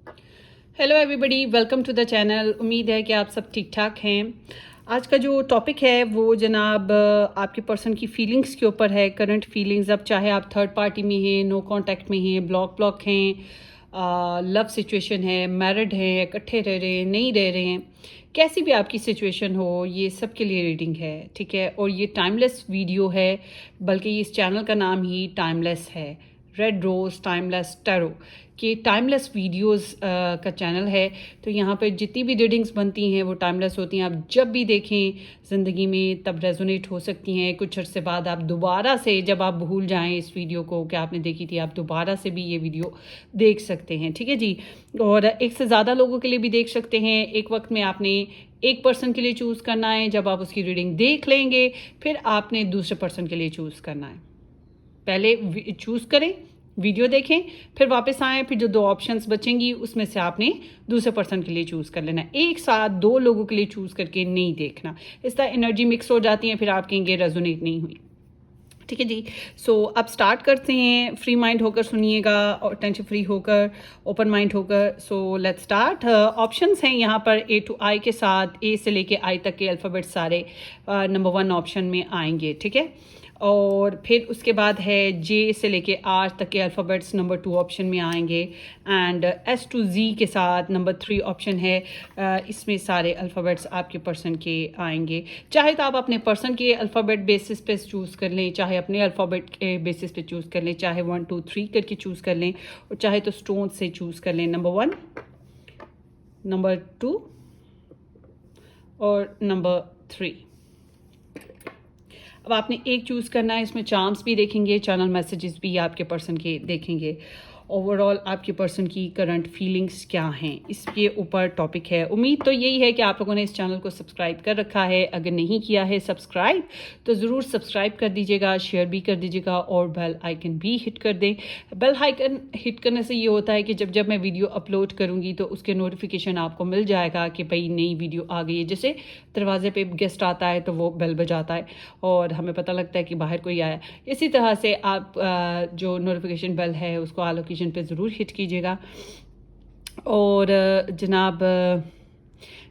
Hello everybody, welcome to the channel. उम्मीद है कि आप सब ठीक ठाक हैं। आज का जो टॉपिक है वो जनाब आपके पर्सन की फीलिंग्स के ऊपर है। करंट फीलिंग्स, अब चाहे आप थर्ड पार्टी में हैं, नो कांटेक्ट में हैं, ब्लॉक हैं, लव सिचुएशन है, मैरिड हैं, इकट्ठे रह रहे हैं, नहीं रह रहे हैं, कैसी भी आपकी सिचुएशन हो, ये सब के लिए रीडिंग है, ठीक है। और ये टाइमलेस वीडियो है, बल्कि इस चैनल का नाम ही टाइमलेस है। रेड रोज़ टाइमलेस टैरो कि टाइमलेस वीडियोस का चैनल है। तो यहाँ पे जितनी भी रीडिंग्स बनती हैं वो टाइमलेस होती हैं। आप जब भी देखें ज़िंदगी में तब रेजोनेट हो सकती हैं। कुछ अर्से बाद आप दोबारा से, जब आप भूल जाएं इस वीडियो को कि आपने देखी थी, आप दोबारा से भी ये वीडियो देख सकते हैं, ठीक है जी। और एक से ज़्यादा लोगों के लिए भी देख सकते हैं। एक वक्त में आपने एक पर्सन के लिए चूज़ करना है। जब आप उसकी रीडिंग देख लेंगे फिर आपने दूसरे पर्सन के लिए चूज़ करना है। पहले चूज़ करें, वीडियो देखें, फिर वापस आएँ, फिर जो दो ऑप्शंस बचेंगी उसमें से आपने दूसरे पर्सन के लिए चूज़ कर लेना है। एक साथ दो लोगों के लिए चूज़ करके नहीं देखना, इस तरह एनर्जी मिक्स हो जाती है, फिर आप कहेंगे रेजोनेट नहीं हुई, ठीक है जी। सो अब स्टार्ट करते हैं। फ्री माइंड होकर सुनिएगा और टेंशन फ्री होकर, ओपन माइंड होकर। So let's start. ऑप्शंस हैं यहाँ पर A to I के साथ, A से लेके I तक के अल्फ़ाबेट सारे नंबर 1 ऑप्शन में आएंगे, ठीक है। और फिर उसके बाद है J से लेके R तक के अल्फ़ाबेट्स नंबर 2 ऑप्शन में आएंगे। एंड S to Z के साथ नंबर 3 ऑप्शन है, इसमें सारे अल्फ़ाबेट्स आपके पर्सन के आएंगे। चाहे तो आप अपने पर्सन के अल्फ़ाबेट बेसिस पे चूज़ कर लें, चाहे अपने अल्फ़ाबेट के बेसिस पे चूज़ कर लें, चाहे 1 2 3 करके चूज़ कर लें, और चाहे तो स्टोन से चूज़ कर लें, नंबर 1, नंबर 2 और नंबर 3। अब आपने एक चूज़ करना है। इसमें चार्म्स भी देखेंगे, चैनल मैसेजेस भी आपके पर्सन के देखेंगे। ओवरऑल आपके पर्सन की करंट फीलिंग्स क्या हैं, इसके ऊपर टॉपिक है। उम्मीद तो यही है कि आप लोगों ने इस चैनल को सब्सक्राइब कर रखा है। अगर नहीं किया है सब्सक्राइब तो ज़रूर सब्सक्राइब कर दीजिएगा, शेयर भी कर दीजिएगा और बेल आइकन भी हिट कर दें। बेल आइकन हिट करने से ये होता है कि जब जब मैं वीडियो अपलोड करूँगी तो उसके नोटिफिकेशन आपको मिल जाएगा कि भाई नई वीडियो आ गई है। जैसे दरवाजे पे गेस्ट आता है तो वो बेल बजाता है और हमें पता लगता है कि बाहर कोई आया। इसी तरह से आप जो नोटिफिकेशन बेल है उसको ऑल लोकेशन पे ज़रूर हिट कीजिएगा। और जनाब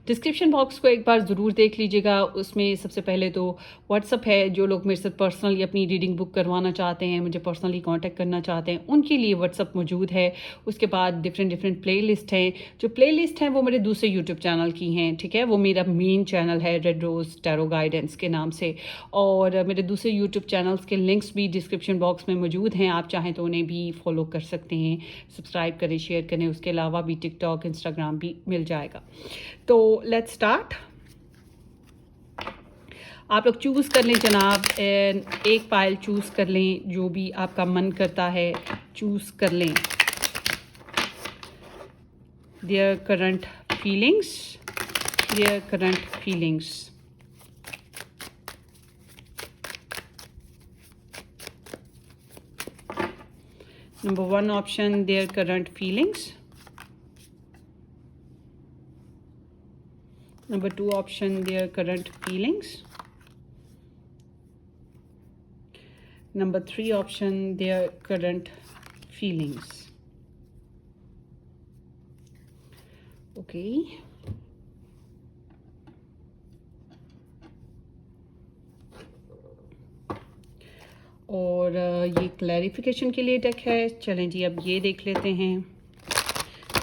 डिस्क्रिप्शन बॉक्स को एक बार ज़रूर देख लीजिएगा। उसमें सबसे पहले तो व्हाट्सअप है। जो लोग मेरे साथ पर्सनली अपनी रीडिंग बुक करवाना चाहते हैं, मुझे पर्सनली कांटेक्ट करना चाहते हैं, उनके लिए व्हाट्सअप मौजूद है। उसके बाद डिफरेंट प्लेलिस्ट हैं। जो प्लेलिस्ट हैं वो मेरे दूसरे यूट्यूब चैनल की हैं, ठीक है। वो मेरा मेन चैनल है रेड रोज़ टैरो गाइडेंस के नाम से, और मेरे दूसरे यूट्यूब चैनल्स के लिंक्स भी डिस्क्रिप्शन बॉक्स में मौजूद हैं। आप चाहें तो उन्हें भी फॉलो कर सकते हैं, सब्सक्राइब करें, शेयर करें। उसके अलावा भी टिकटॉक, इंस्टाग्राम भी मिल जाएगा। तो लेट्स स्टार्ट। आप लोग चूज़ कर लें जनाब, एक पाइल चूज़ कर लें, जो भी आपका मन करता है चूज़ कर लें। Their current feelings, their current feelings. Number 1 option, their current feelings. Number 2 option, their current feelings. Number 3 option, their current feelings. Okay. और ये क्लैरिफिकेशन के लिए डेक है। चलें जी, अब ये देख लेते हैं।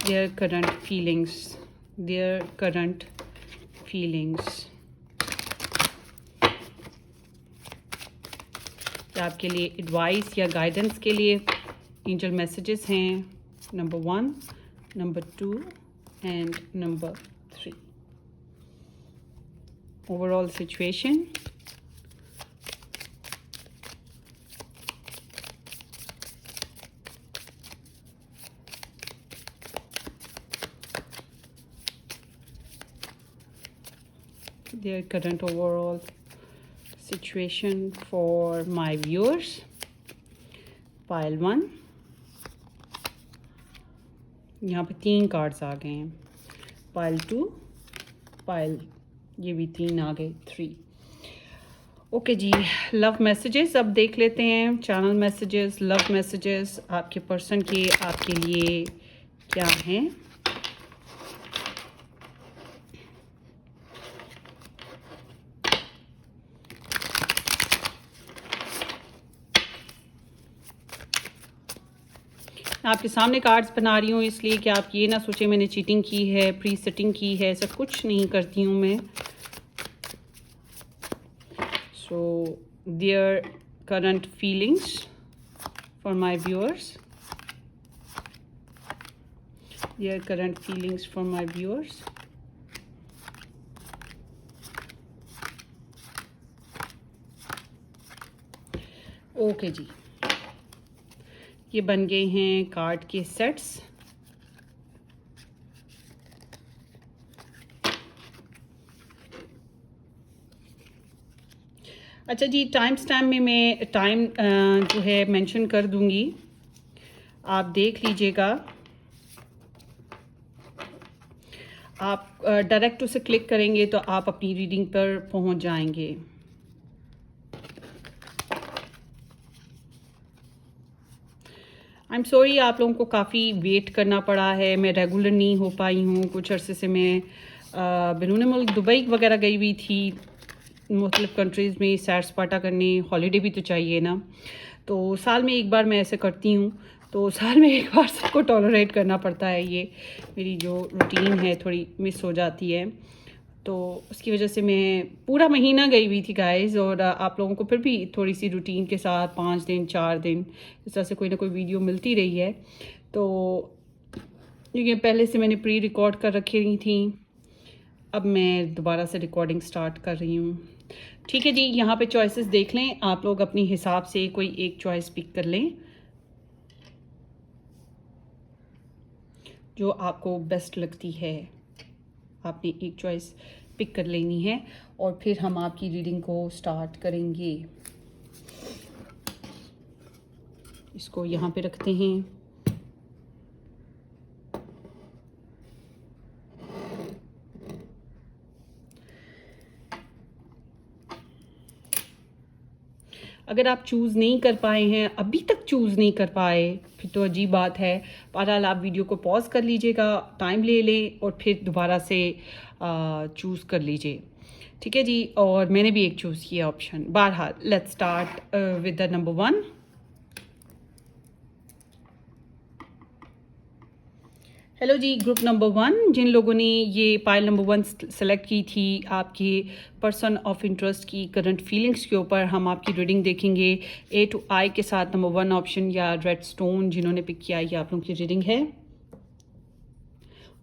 their current feelings, their current feelings. आपके लिए एडवाइस या गाइडेंस के लिए एंजल मैसेजेस हैं, number 1, number 2 and number 3। Overall situation, their current overall situation for my viewers. Pile 1, यहाँ पे 3 कार्ड्स आ गए हैं। पाइल 2, पाइल ये भी 3 आ गए, 3। ओके जी, लव मैसेजेस अब देख लेते हैं। चैनल मैसेजेस, लव मैसेजेस आपके पर्सन के आपके लिए क्या हैं। آپ کے سامنے کارڈز بنا رہی ہوں اس لیے کہ آپ یہ نہ سوچیں میں نے چیٹنگ کی ہے، پری سیٹنگ کی ہے، ایسا کچھ نہیں کرتی ہوں میں. So their current feelings for my viewers. Their current feelings for my viewers. Okay جی، یہ بن گئے ہیں کارڈ کے سیٹس. اچھا جی، ٹائم سٹیمپ میں ٹائم جو ہے مینشن کر دوں گی، آپ دیکھ لیجئے گا. آپ ڈائریکٹ اسے کلک کریں گے تو آپ اپنی ریڈنگ پر پہنچ جائیں گے. آئی ایم سوری آپ لوگوں کو کافی ویٹ کرنا پڑا ہے، میں ریگولر نہیں ہو پائی ہوں. کچھ عرصے سے میں بیرون ملک دبئی وغیرہ گئی ہوئی تھی، مختلف کنٹریز میں سیر سپاٹا کرنے. ہالیڈے بھی تو چاہیے نا، تو سال میں ایک بار میں ایسے کرتی ہوں. تو سال میں ایک بار سب کو ٹالریٹ کرنا پڑتا ہے. یہ میری جو روٹین ہے تھوڑی مس ہو جاتی ہے، تو اس کی وجہ سے میں پورا مہینہ گئی ہوئی تھی گائز. اور آپ لوگوں کو پھر بھی تھوڑی سی روٹین کے ساتھ 5 دن 4 دن اس طرح سے کوئی نہ کوئی ویڈیو ملتی رہی ہے. تو کیونکہ پہلے سے میں نے پری ریکارڈ کر رکھی تھیں، اب میں دوبارہ سے ریکارڈنگ سٹارٹ کر رہی ہوں. ٹھیک ہے جی، یہاں پہ چوائسیز دیکھ لیں آپ لوگ، اپنی حساب سے کوئی ایک چوائس پک کر لیں جو آپ کو بیسٹ لگتی ہے. آپ نے ایک چوائس پک کر لینی ہے اور پھر ہم آپ کی ریڈنگ کو سٹارٹ کریں گے. اس کو یہاں پہ رکھتے ہیں. اگر آپ چوز نہیں کر پائے ہیں، ابھی تک چوز نہیں کر پائے، پھر تو عجیب بات ہے. بہرحال آپ ویڈیو کو پاز کر لیجئے گا، ٹائم لے لیں اور پھر دوبارہ سے چوز کر لیجئے. ٹھیک ہے جی، اور میں نے بھی ایک چوز کیا آپشن. بہرحال let's start with the number 1. Hello جی، گروپ نمبر 1 جن لوگوں نے یہ پائل نمبر 1 سلیکٹ کی تھی، آپ کے پرسن آف انٹرسٹ کی کرنٹ فیلنگس کے اوپر ہم آپ کی ریڈنگ دیکھیں گے. اے ٹو آئی کے ساتھ نمبر 1 آپشن یا ریڈ سٹون جنہوں نے پک کیا، یہ آپ لوگوں کی ریڈنگ ہے.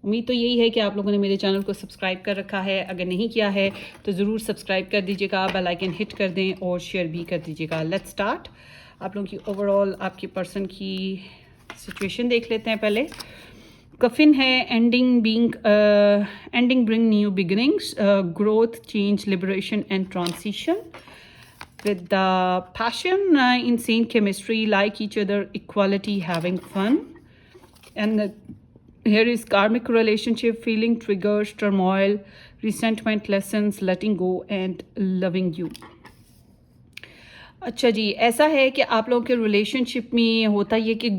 امید تو یہی ہے کہ آپ لوگوں نے میرے چینل کو سبسکرائب کر رکھا ہے. اگر نہیں کیا ہے تو ضرور سبسکرائب کر دیجیے گا، بیل آئیکن ہٹ کر دیں اور شیئر بھی کر دیجیے گا. Let's start. آپ لوگوں کی اوور آل آپ کے پرسن کی سچویشن دیکھ لیتے ہیں پہلے. کفن ہے، ending bring new beginnings, growth, change, liberation and transition. With the passion, insane chemistry, like each other, equality, having fun. And here is karmic relationship, feeling triggers, turmoil, resentment, lessons, letting go, and loving you. اچھا جی، ایسا ہے کہ آپ لوگوں کے relation شپ میں ہوتا یہ کہ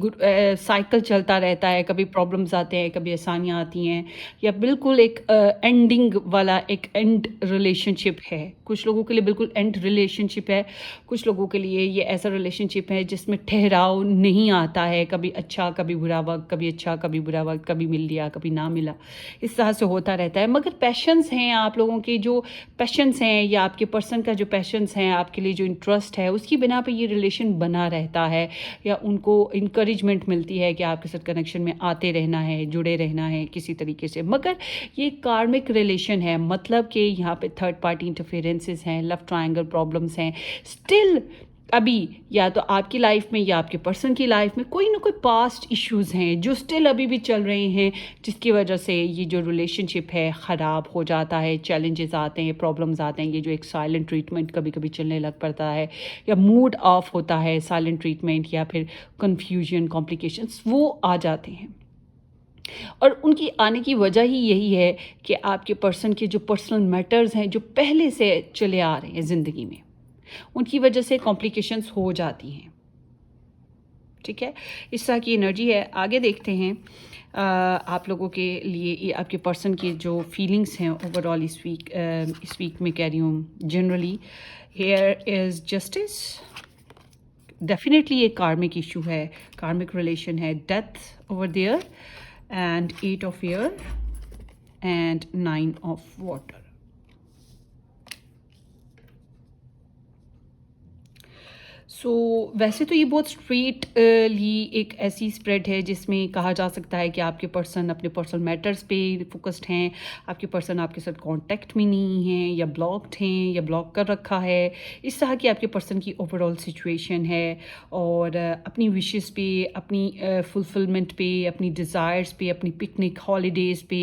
سائیکل چلتا رہتا ہے. کبھی پرابلمز آتے ہیں، کبھی آسانیاں آتی ہیں، یا بالکل ایک اینڈنگ والا ایک اینڈ ریلیشن شپ ہے. کچھ لوگوں کے لیے بالکل اینڈ ریلیشن شپ ہے، کچھ لوگوں کے لیے یہ ایسا ریلیشن شپ ہے جس میں ٹھہراؤ نہیں آتا ہے. کبھی اچھا کبھی برا وقت، کبھی اچھا کبھی برا وقت، کبھی مل لیا کبھی نہ ملا، اس طرح سے ہوتا رہتا ہے. مگر پیشنس ہیں آپ لوگوں کے، جو پیشنس ہیں یا آپ کے پرسن کا جو پیشنس ہیں، آپ کے لیے جو انٹرسٹ ہے، اس کی بنا پہ یہ ریلیشن بنا رہتا ہے، یا ان کو انکریجمنٹ ملتی ہے کہ آپ کے ساتھ کنیکشن میں آتے رہنا ہے، جڑے رہنا ہے کسی طریقے سے. مگر یہ کارمک ریلیشن ہے، مطلب کہ یہاں پہ تھرڈ پارٹی انٹرفیرنسز ہیں، لو ٹرائنگل پرابلمس ہیں. اسٹل ابھی یا تو آپ کی لائف میں یا آپ کے پرسن کی لائف میں کوئی نہ کوئی پاسٹ ایشوز ہیں جو اسٹل ابھی بھی چل رہے ہیں، جس کی وجہ سے یہ جو ریلیشن شپ ہے خراب ہو جاتا ہے. چیلنجز آتے ہیں، پرابلمز آتے ہیں. یہ جو ایک سائلنٹ ٹریٹمنٹ کبھی کبھی چلنے لگ پڑتا ہے، یا موڈ آف ہوتا ہے، سائلنٹ ٹریٹمنٹ یا پھر کنفیوژن، کمپلیکیشنز وہ آ جاتے ہیں. اور ان کی آنے کی وجہ ہی یہی ہے کہ آپ کے پرسن کے جو پرسنل میٹرز ہیں جو پہلے سے چلے آ رہے ہیں زندگی میں، ان کی وجہ سے کمپلیکیشنز ہو جاتی ہیں. ٹھیک ہے، اس طرح کی انرجی ہے. آگے دیکھتے ہیں آپ لوگوں کے لیے یہ آپ کے پرسن کی جو فیلنگس ہیں اوور آل اس ویک میں کہہ رہی ہوں generally. Here is justice, definitely ये कार्मिक इशू है, कार्मिक रिलेशन है. Death over there and 8 of air and 9 of water. So वैसे तो ये बहुत स्ट्रेटली एक ऐसी स्प्रेड है जिसमें कहा जा सकता है कि आपके पर्सन अपने पर्सनल मैटर्स पे फोकस्ड हैं, आपके पर्सन आपके साथ कांटेक्ट में नहीं हैं या ब्लॉक्ड हैं या ब्लॉक कर रखा है. इस तरह की आपके पर्सन की ओवरऑल सिचुएशन है. और अपनी विशेस पे, अपनी फुलफिलमेंट पे, अपनी डिज़ायर्स पे, अपनी पिकनिक हॉलीडेज़ पे,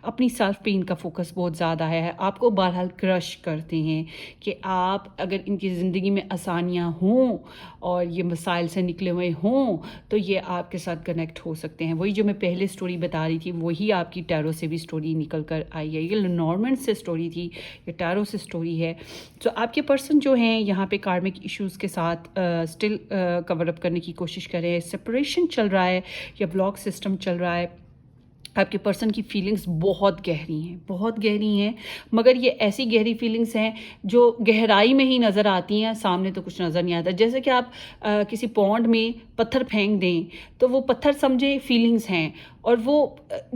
अपनी सेल्फ पे इनका फोकस बहुत ज़्यादा है. आपको बहरहाल क्रश करते हैं कि आप अगर इनकी ज़िंदगी में आसानियाँ हों और ये मसाइल से निकले हुए हों तो ये आपके साथ कनेक्ट हो सकते हैं. वही जो मैं पहले स्टोरी बता रही थी वही आपकी टैरो से भी स्टोरी निकल कर आई है. ये लेनॉर्मेंट से स्टोरी थी, ये टैरो से स्टोरी है. तो आपके पर्सन जो हैं यहाँ पे कार्मिक इश्यूज़ के साथ स्टिल कवर अप करने की कोशिश करें. सेपरेशन चल रहा है या ब्लॉक सिस्टम चल रहा है. आपके पर्सन की फीलिंग्स बहुत गहरी हैं, बहुत गहरी हैं, मगर ये ऐसी गहरी फीलिंग्स हैं जो गहराई में ही नज़र आती हैं, सामने तो कुछ नज़र नहीं आता. जैसे कि आप किसी पॉन्ड में पत्थर फेंक दें तो वो पत्थर समझे फीलिंग्स हैं और वो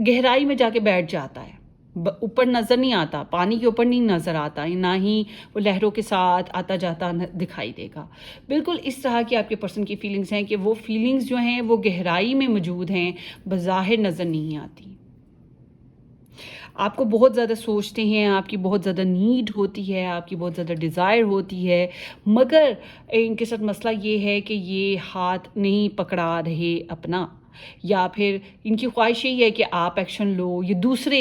गहराई में जाके बैठ जाता है, ऊपर नज़र नहीं आता, पानी के ऊपर नहीं नज़र आता, ना ही वो लहरों के साथ आता जाता दिखाई देगा. बिल्कुल इस तरह की आपके पर्सन की फीलिंग्स हैं कि वो फीलिंग्स जो हैं वो गहराई में मौजूद हैं, बज़ाहिर नज़र नहीं आती. आपको बहुत ज़्यादा सोचते हैं, आपकी बहुत ज़्यादा नीड होती है, आपकी बहुत ज़्यादा डिज़ायर होती है, मगर इनके साथ मसला ये है कि ये हाथ नहीं पकड़ा रहे अपना, या फिर इनकी ख्वाहिश यही है कि आप एक्शन लो, ये दूसरे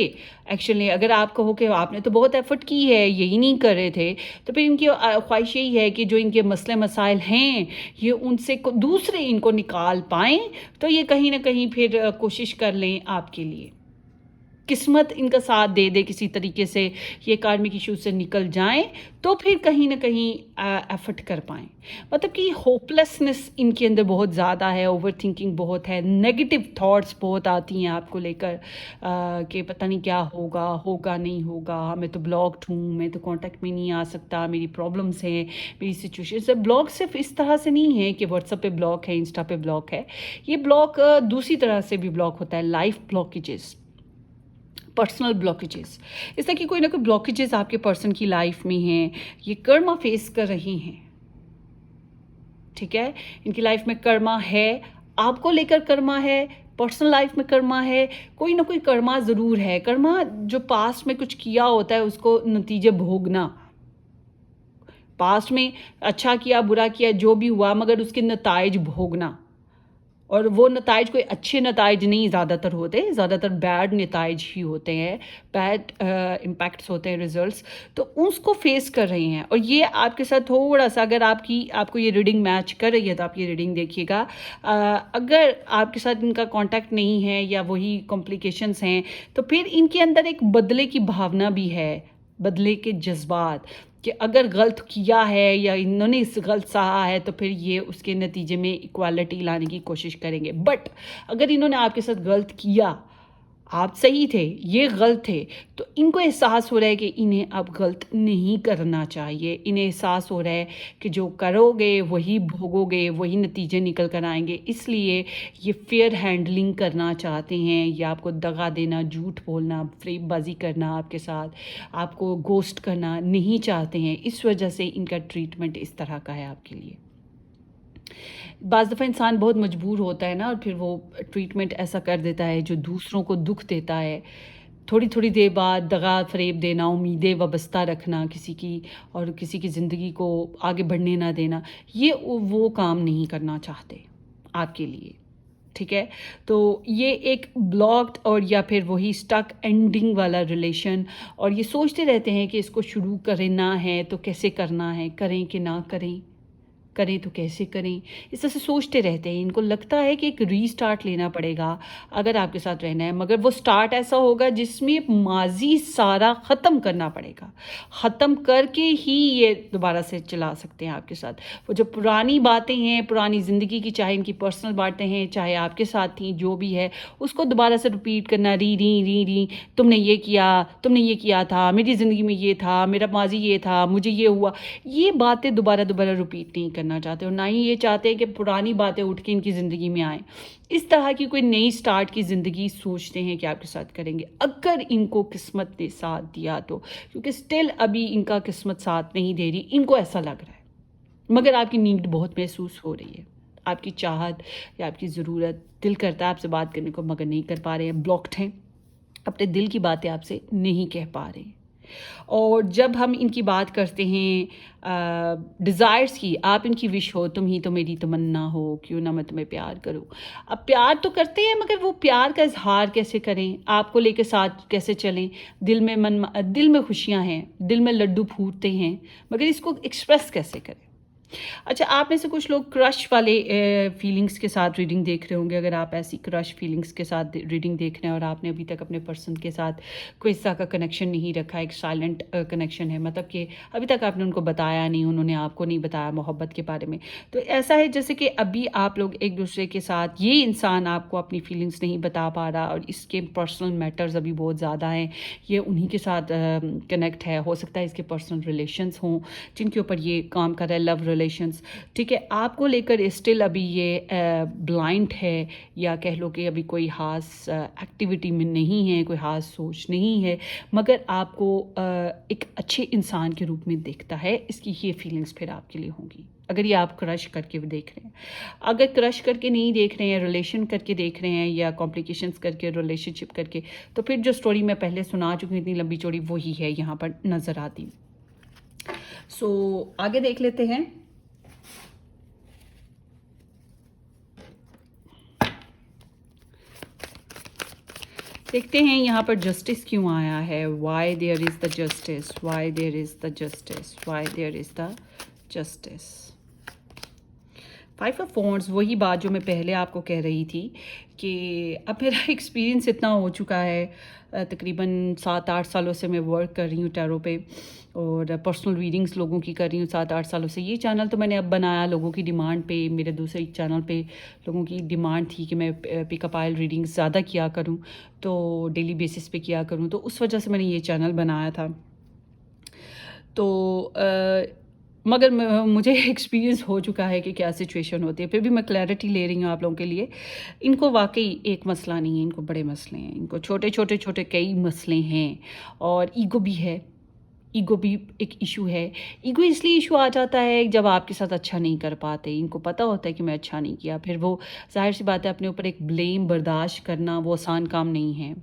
एक्शन लें. अगर आप कहो कि आपने तो बहुत एफर्ट की है, यही नहीं कर रहे थे, तो फिर इनकी ख्वाहिश यही है कि जो इनके मसले मसाइल हैं ये उनसे दूसरे इनको निकाल पाएँ, तो ये कहीं ना कहीं फिर कोशिश कर लें आपके लिए, किस्मत इनका साथ दे दे किसी तरीके से, ये कार्मिक इशू से निकल जाएं तो फिर कहीं ना कहीं एफर्ट कर पाएँ. मतलब कि होपलेसनेस इनके अंदर बहुत ज़्यादा है, ओवर थिंकिंग बहुत है, नेगेटिव थॉट्स बहुत आती हैं आपको लेकर कि पता नहीं क्या होगा, होगा नहीं होगा, मैं तो ब्लॉक्ड हूँ, मैं तो कांटेक्ट में नहीं आ सकता, मेरी प्रॉब्लम्स हैं, मेरी सिचुएशन से. ब्लॉक सिर्फ इस तरह से नहीं है कि व्हाट्सएप पे ब्लॉक है, इंस्टा पे ब्लॉक है. ये ब्लॉक दूसरी तरह से भी ब्लॉक होता है, लाइफ ब्लॉकेजेस, पर्सनल ब्लॉकेजेस. इस तरह की कोई ना कोई ब्लॉकेजेस आपके पर्सन की लाइफ में हैं, ये कर्मा फेस कर रही हैं. ठीक है, इनकी लाइफ में कर्मा है, आपको लेकर कर्मा है, पर्सनल लाइफ में कर्मा है, कोई ना कोई कर्मा ज़रूर है. कर्मा जो पास्ट में कुछ किया होता है उसको नतीजे भोगना, पास्ट में अच्छा किया बुरा किया जो भी हुआ मगर उसके नताइज भोगना. और वो नताइज कोई अच्छे नताइज नहीं ज़्यादातर होते, ज़्यादातर बैड नताइज ही होते हैं, बैड इम्पैक्ट्स होते हैं, रिजल्ट्स. तो उसको फेस कर रहे हैं. और ये आपके साथ थोड़ा सा, अगर आपको ये रीडिंग मैच कर रही है तो आप ये रीडिंग देखिएगा. अगर आपके साथ इनका कांटेक्ट नहीं है या वही कॉम्प्लिकेशंस हैं तो फिर इनके अंदर एक बदले की भावना भी है, बदले के जज्बात, कि अगर गलत किया है या इन्होंने इस गलत सहा है तो फिर ये उसके नतीजे में इक्वालिटी लाने की कोशिश करेंगे. बट अगर इन्होंने आपके साथ गलत किया, आप सही थे, ये गलत थे, तो इनको एहसास हो रहा है कि इन्हें अब गलत नहीं करना चाहिए. इन्हें एहसास हो रहा है कि जो करोगे वही भोगोगे, वही नतीजे निकल कर आएंगे. इसलिए ये फेयर हैंडलिंग करना चाहते हैं, या आपको दगा देना, झूठ बोलना, फ्रेबबाजी करना, आपके साथ आपको गोस्ट करना नहीं चाहते हैं. इस वजह से इनका ट्रीटमेंट इस तरह का है आपके लिए. बाज़ दफ़ा इंसान बहुत मजबूर होता है ना, और फिर वो ट्रीटमेंट ऐसा कर देता है जो दूसरों को दुख देता है. थोड़ी थोड़ी देर बाद दगा फरेब देना, उम्मीदें वाबस्ता रखना किसी की, और किसी की ज़िंदगी को आगे बढ़ने ना देना, ये वो काम नहीं करना चाहते आपके लिए. ठीक है, तो ये एक ब्लॉक्ड और या फिर वही स्टक एंडिंग वाला रिलेशन, और ये सोचते रहते हैं कि इसको शुरू करना है तो कैसे करना है, करें कि ना करें, करें तो कैसे करें, इस तरह से सोचते रहते हैं. इनको लगता है कि एक रीस्टार्ट लेना पड़ेगा अगर आपके साथ रहना है, मगर वो स्टार्ट ऐसा होगा जिसमें माजी सारा ख़त्म करना पड़ेगा. ख़त्म करके ही ये दोबारा से चला सकते हैं आपके साथ. वो जो पुरानी बातें हैं, पुरानी ज़िंदगी की, चाहे इनकी पर्सनल बातें हैं, चाहे आपके साथ थी, जो भी है, उसको दोबारा से रिपीट करना, री तुमने ये किया, तुमने ये किया था, मेरी ज़िंदगी में ये था, मेरा माजी ये था, मुझे ये हुआ, ये बातें दोबारा रिपीट नहीं کرنا چاہتے اور نہ ہی یہ چاہتے ہیں کہ پرانی باتیں اٹھ کے ان کی زندگی میں آئیں. اس طرح کی کوئی نئی سٹارٹ کی زندگی سوچتے ہیں کہ آپ کے ساتھ کریں گے اگر ان کو قسمت نے ساتھ دیا تو, کیونکہ سٹل ابھی ان کا قسمت ساتھ نہیں دے رہی, ان کو ایسا لگ رہا ہے. مگر آپ کی نیڈ بہت محسوس ہو رہی ہے, آپ کی چاہت یا آپ کی ضرورت, دل کرتا ہے آپ سے بات کرنے کو مگر نہیں کر پا رہے ہیں, بلاکڈ ہیں, اپنے دل کی باتیں آپ سے نہیں کہہ پا رہے ہیں. اور جب ہم ان کی بات کرتے ہیں ڈیزائرس کی, آپ ان کی وش ہو, تم ہی تو میری تمنا ہو, کیوں نہ میں تمہیں پیار کروں. اب پیار تو کرتے ہیں مگر وہ پیار کا اظہار کیسے کریں, آپ کو لے کے ساتھ کیسے چلیں. دل میں خوشیاں ہیں, دل میں لڈو پھوٹتے ہیں, مگر اس کو ایکسپریس کیسے کریں. اچھا, آپ میں سے کچھ لوگ کرش والے فیلنگس کے ساتھ ریڈنگ دیکھ رہے ہوں گے. اگر آپ ایسی کرش فیلنگس کے ساتھ ریڈنگ دیکھ رہے ہیں اور آپ نے ابھی تک اپنے پرسن کے ساتھ کوئی اس طرح کا کنیکشن نہیں رکھا, ایک سائلنٹ کنیکشن ہے, مطلب کہ ابھی تک آپ نے ان کو بتایا نہیں, انہوں نے آپ کو نہیں بتایا محبت کے بارے میں, تو ایسا ہے جیسے کہ ابھی آپ لوگ ایک دوسرے کے ساتھ, یہ انسان آپ کو اپنی فیلنگس نہیں بتا پا رہا اور اس کے پرسنل میٹرز ابھی بہت زیادہ ہیں, یہ انہی کے ساتھ کنیکٹ ہے. ہو سکتا ہے اس کے پرسنل ریلیشنس ہوں جن کے اوپر یہ کام کر رہا ہے, لو ریلیشنس, ٹھیک ہے. آپ کو لے کر اسٹل ابھی یہ بلائنڈ ہے, یا کہہ لو کہ ابھی کوئی خاص ایکٹیویٹی میں نہیں ہے, کوئی خاص سوچ نہیں ہے, مگر آپ کو ایک اچھے انسان کے روپ میں دیکھتا ہے. اس کی یہ فیلنگس پھر آپ کے لیے ہوں گی اگر یہ آپ کرش کر کے دیکھ رہے ہیں. اگر کرش کر کے نہیں دیکھ رہے ہیں, ریلیشن کر کے دیکھ رہے ہیں, یا کمپلیکیشنس کر کے, ریلیشن شپ کر کے, تو پھر جو سٹوری میں پہلے سنا چکی ہوں اتنی لمبی چوڑی, وہی ہے یہاں پر نظر آتی. سو آگے دیکھ لیتے ہیں. دیکھتے ہیں یہاں پر جسٹس کیوں آیا ہے. Why there is the justice, why there is the justice, why there is the justice. 5 of wands, وہی بات جو میں پہلے آپ کو کہہ رہی تھی کہ اب میرا ایکسپیرینس اتنا ہو چکا ہے, تقریباً 7-8 سالوں سے میں ورک کر رہی ہوں ٹیرو پہ, اور پرسنل ریڈنگس لوگوں کی کر رہی ہوں 7-8 سالوں سے. یہ چینل تو میں نے اب بنایا لوگوں کی ڈیمانڈ پہ, میرے دوسرے چینل پہ لوگوں کی ڈیمانڈ تھی کہ میں پک اپ آئل ریڈنگس زیادہ کیا کروں, تو ڈیلی بیسس پہ کیا کروں, تو اس وجہ سے میں نے یہ چینل بنایا تھا. تو مگر مجھے ایکسپیرینس ہو چکا ہے کہ کیا سچویشن ہوتی ہے. پھر بھی میں کلیئرٹی لے رہی ہوں آپ لوگوں کے لیے. ان کو واقعی ایک مسئلہ نہیں ہے, ان کو بڑے مسئلے ہیں, ان کو چھوٹے چھوٹے چھوٹے کئی مسئلے ہیں, اور ایگو بھی ہے. ایگو بھی ایک ایشو ہے. ایگو اس لیے ایشو آ جاتا ہے جب آپ کے ساتھ اچھا نہیں کر پاتے. ان کو پتہ ہوتا ہے کہ میں اچھا نہیں کیا, پھر وہ ظاہر سی بات ہے اپنے اوپر ایک بلیم برداشت کرنا وہ آسان کام نہیں ہے.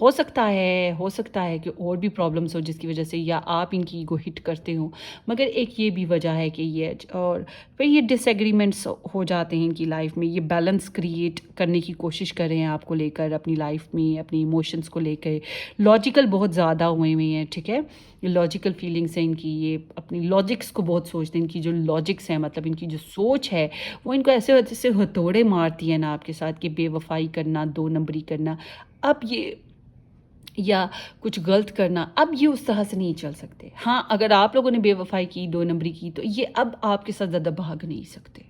ہو سکتا ہے کہ اور بھی پرابلمس ہو جس کی وجہ سے یا آپ ان کی ایگو ہٹ کرتے ہوں, مگر ایک یہ بھی وجہ ہے کہ یہ, اور پھر یہ ڈس ایگریمنٹس ہو جاتے ہیں ان کی لائف میں. یہ بیلنس کریٹ کرنے کی کوشش کر رہے ہیں آپ کو لے کر اپنی لائف میں, اپنی ایموشنس کو لے کے. لاجیکل بہت زیادہ ہوئے ہیں, ٹھیک ہے, یہ لاجیکل فیلنگس ہیں ان کی, یہ اپنی لاجکس کو بہت سوچتے ہیں. ان کی جو لاجکس ہیں, مطلب ان کی جو سوچ ہے, وہ ان کو ایسے ہتھوڑے مارتی ہے نا آپ کے ساتھ, کہ بے وفائی کرنا, 2 نمبری کرنا, اب یہ, یا کچھ غلط کرنا, اب یہ اس طرح سے نہیں چل سکتے. ہاں, اگر آپ لوگوں نے بے وفائی کی, 2 نمبری کی, تو یہ اب آپ کے ساتھ زیادہ بھاگ نہیں سکتے.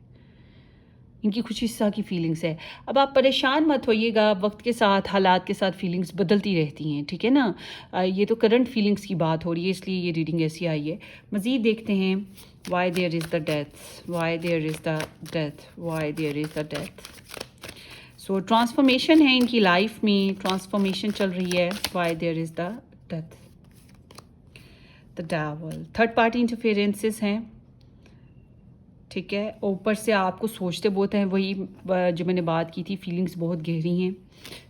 ان کی کچھ اس طرح کی فیلنگس ہے. اب آپ پریشان مت ہوئیے گا, وقت کے ساتھ, حالات کے ساتھ فیلنگس بدلتی رہتی ہیں, ٹھیک ہے نا. یہ تو کرنٹ فیلنگس کی بات ہو رہی ہے, اس لیے یہ ریڈنگ ایسی آئی ہے. مزید دیکھتے ہیں. Why there is the death, why there is the death, why there is the death. So transformation ہے ان کی لائف میں, ٹرانسفارمیشن چل رہی ہے. Why there is the death. The devil, third party interferences ہیں, ٹھیک ہے. اوپر سے آپ کو سوچتے بہت ہیں, وہی جو میں نے بات کی تھی, فیلنگس بہت گہری ہیں,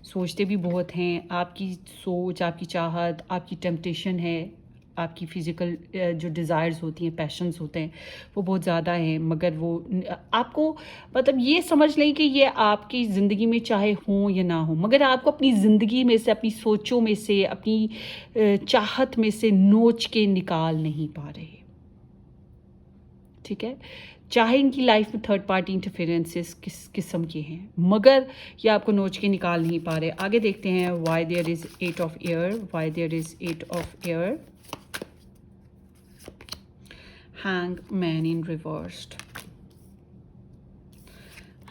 سوچتے بھی بہت ہیں. آپ کی سوچ, آپ کی چاہت, آپ کی ٹیمپٹیشن ہے, آپ کی فزیکل جو ڈیزائرز ہوتی ہیں, پیشنز ہوتے ہیں, وہ بہت زیادہ ہیں. مگر وہ آپ کو, مطلب یہ سمجھ لیں کہ یہ آپ کی زندگی میں چاہے ہوں یا نہ ہوں, مگر آپ کو اپنی زندگی میں سے, اپنی سوچوں میں سے, اپنی چاہت میں سے نوچ کے نکال نہیں پا رہے, ٹھیک ہے. چاہے ان کی لائف میں تھرڈ پارٹی انٹرفیئرنسز کس قسم کے ہیں, مگر یہ آپ کو نوچ کے نکال نہیں پا رہے. آگے دیکھتے ہیں. Why there is 8 of air, why there is 8 of air. Hang man in reversed.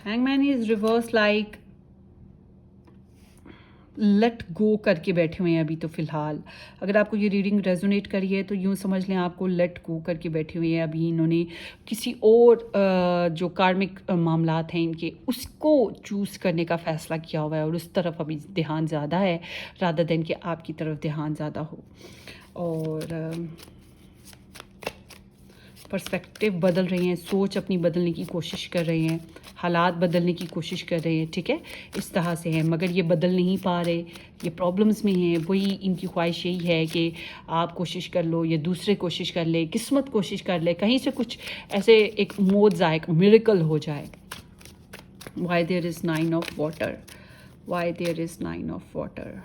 Hang man is reverse, like let go करके बैठे हुए हैं अभी तो फ़िलहाल। अगर आपको ये रीडिंग रेजोनेट करी है तो यूँ समझ लें आपको लेट गो करके बैठे हुए हैं। अभी इन्होंने किसी और जो कार्मिक मामलात हैं इनके, उसको चूज़ करने का फ़ैसला किया हुआ है और उस तरफ अभी ध्यान ज़्यादा है रादर देन कि आपकी तरफ ध्यान ज़्यादा हो। और पर्सपेक्टिव बदल रही हैं, सोच अपनी बदलने की कोशिश कर रहे हैं, हालात बदलने की कोशिश कर रहे हैं, ठीक है, इस तरह से हैं। मगर ये बदल नहीं पा रहे, ये प्रॉब्लम्स में हैं। वही इनकी ख्वाहिश यही है कि आप कोशिश कर लो या दूसरे कोशिश कर ले, किस्मत कोशिश कर ले, कहीं से कुछ ऐसे एक मौत आए, एक मिरेकल हो जाए। Why there is 9 of water, why there is 9 of water,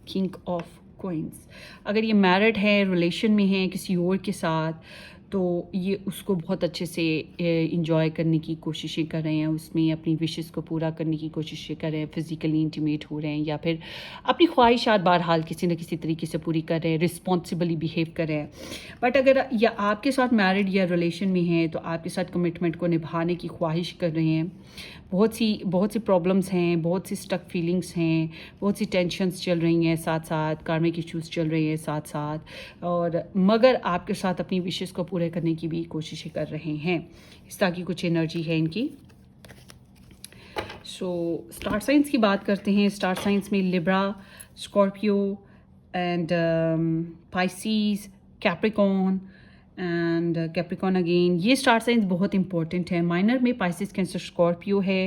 king of coins. अगर ये मैरिड है, रिलेशन में है किसी और के साथ, तो ये उसको बहुत अच्छे से इंजॉय करने की कोशिशें कर रहे हैं, उसमें अपनी विशेस को पूरा करने की कोशिशें कर रहे हैं, फिज़िकली इंटीमेट हो रहे हैं या फिर अपनी ख्वाहिशात बहरहाल किसी न किसी तरीके से पूरी कर रहे हैं, रिस्पॉन्सिबली बिहेव कर रहे हैं। बट अगर या आपके साथ मैरिड या रिलेशन में हैं तो आपके साथ कमिटमेंट को निभाने की ख्वाहिश कर रहे हैं। बहुत सी प्रॉब्लम्स हैं, बहुत सी स्टक फीलिंग्स हैं, बहुत सी टेंशन्स चल रही हैं साथ साथ, कार्मिक इश्यूज़ चल रहे हैं साथ साथ, और मगर आपके साथ अपनी विशेस को पूरे करने की भी कोशिशें कर रहे हैं। इस तरह की कुछ एनर्जी है इनकी। सो स्टार साइंस की बात करते हैं। स्टार साइंस में Libra, Scorpio and Pisces, Capricorn and Capricorn again. ये स्टार साइंस बहुत इंपॉर्टेंट है। माइनर में पाइसिस, कैंसर, स्कॉर्पियो है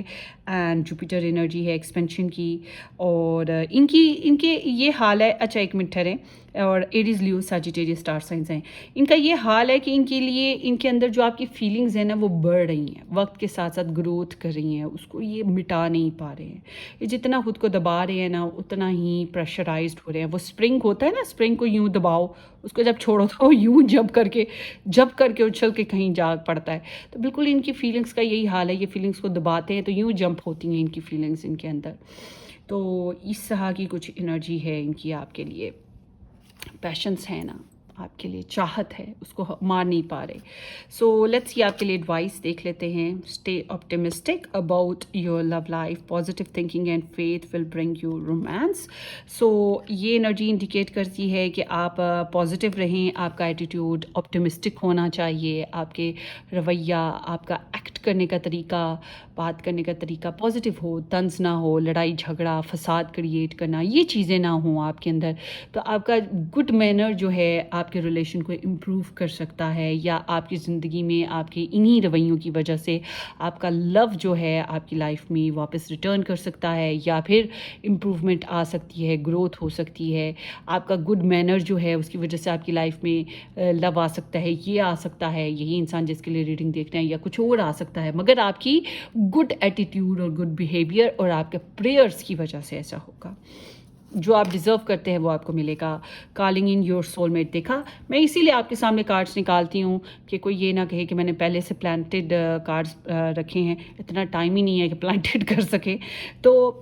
एंड जुपिटर एनर्जी है एक्सपेंशन की। और इनके ये हाल है, अच्छा एक मिनट ठहरें, और एरीज, लियो, सजिटेरियस स्टार साइंस हैं। इनका ये हाल है कि इनके लिए इनके अंदर जो आपकी फीलिंग्स हैं ना वो बढ़ रही हैं, वक्त के साथ साथ ग्रोथ कर रही हैं, उसको ये मिटा नहीं पा रहे हैं। ये जितना खुद को दबा रहे हैं ना उतना ही प्रेशराइज्ड हो रहे हैं। वो स्प्रिंग होता है ना, स्प्रिंग को यूँ दबाओ, उसको जब छोड़ो तो यूँ जब करके उछल के कहीं जा पड़ता है। तो बिल्कुल इनकी फीलिंग्स का यही हाल है। ये फीलिंग्स को दबाते हैं तो यूँ जंप होती हैं इनकी फीलिंग्स इनके अंदर। तो इस तरह की कुछ एनर्जी है इनकी आपके लिए। पैशंस है ना आपके लिए, चाहत है, उसको मार नहीं पा रहे। सो लेट्स ये आपके लिए एडवाइस देख लेते हैं। Stay optimistic about your love life, positive thinking and faith will bring you romance. So ये एनर्जी इंडिकेट करती है कि आप पॉजिटिव रहें, आपका एटीट्यूड ऑप्टिमिस्टिक होना चाहिए, आपके रवैया, आपका एक्ट करने का तरीका, बात करने का तरीका पॉजिटिव हो, तंज ना हो, लड़ाई झगड़ा फसाद क्रिएट करना, ये चीज़ें ना हों आपके अंदर। तो आपका गुड मैनर जो है आपके रिलेशन को इम्प्रूव कर सकता है, या आपकी ज़िंदगी में आपके इन्हीं रवैयों की वजह से आपका लव जो है आपकी लाइफ में वापस रिटर्न कर सकता है, या फिर इम्प्रूवमेंट आ सकती है, ग्रोथ हो सकती है। आपका गुड मैनर जो है उसकी वजह से आपकी लाइफ में लव आ सकता है, ये आ सकता है, यही इंसान जिसके लिए रीडिंग देखना है, या कुछ और आ सकता है। मगर आपकी गुड एटीट्यूड और गुड बिहेवियर और आपके प्रेयर्स की वजह से ऐसा होगा। जो आप डिज़र्व करते हैं वो आपको मिलेगा। कॉलिंग इन योर सोलमेट देखा, मैं इसीलिए आपके सामने कार्ड्स निकालती हूँ कि कोई ये ना कहे कि मैंने पहले से प्लांटेड कार्ड्स रखे हैं। इतना टाइम ही नहीं है कि प्लांटेड कर सके। तो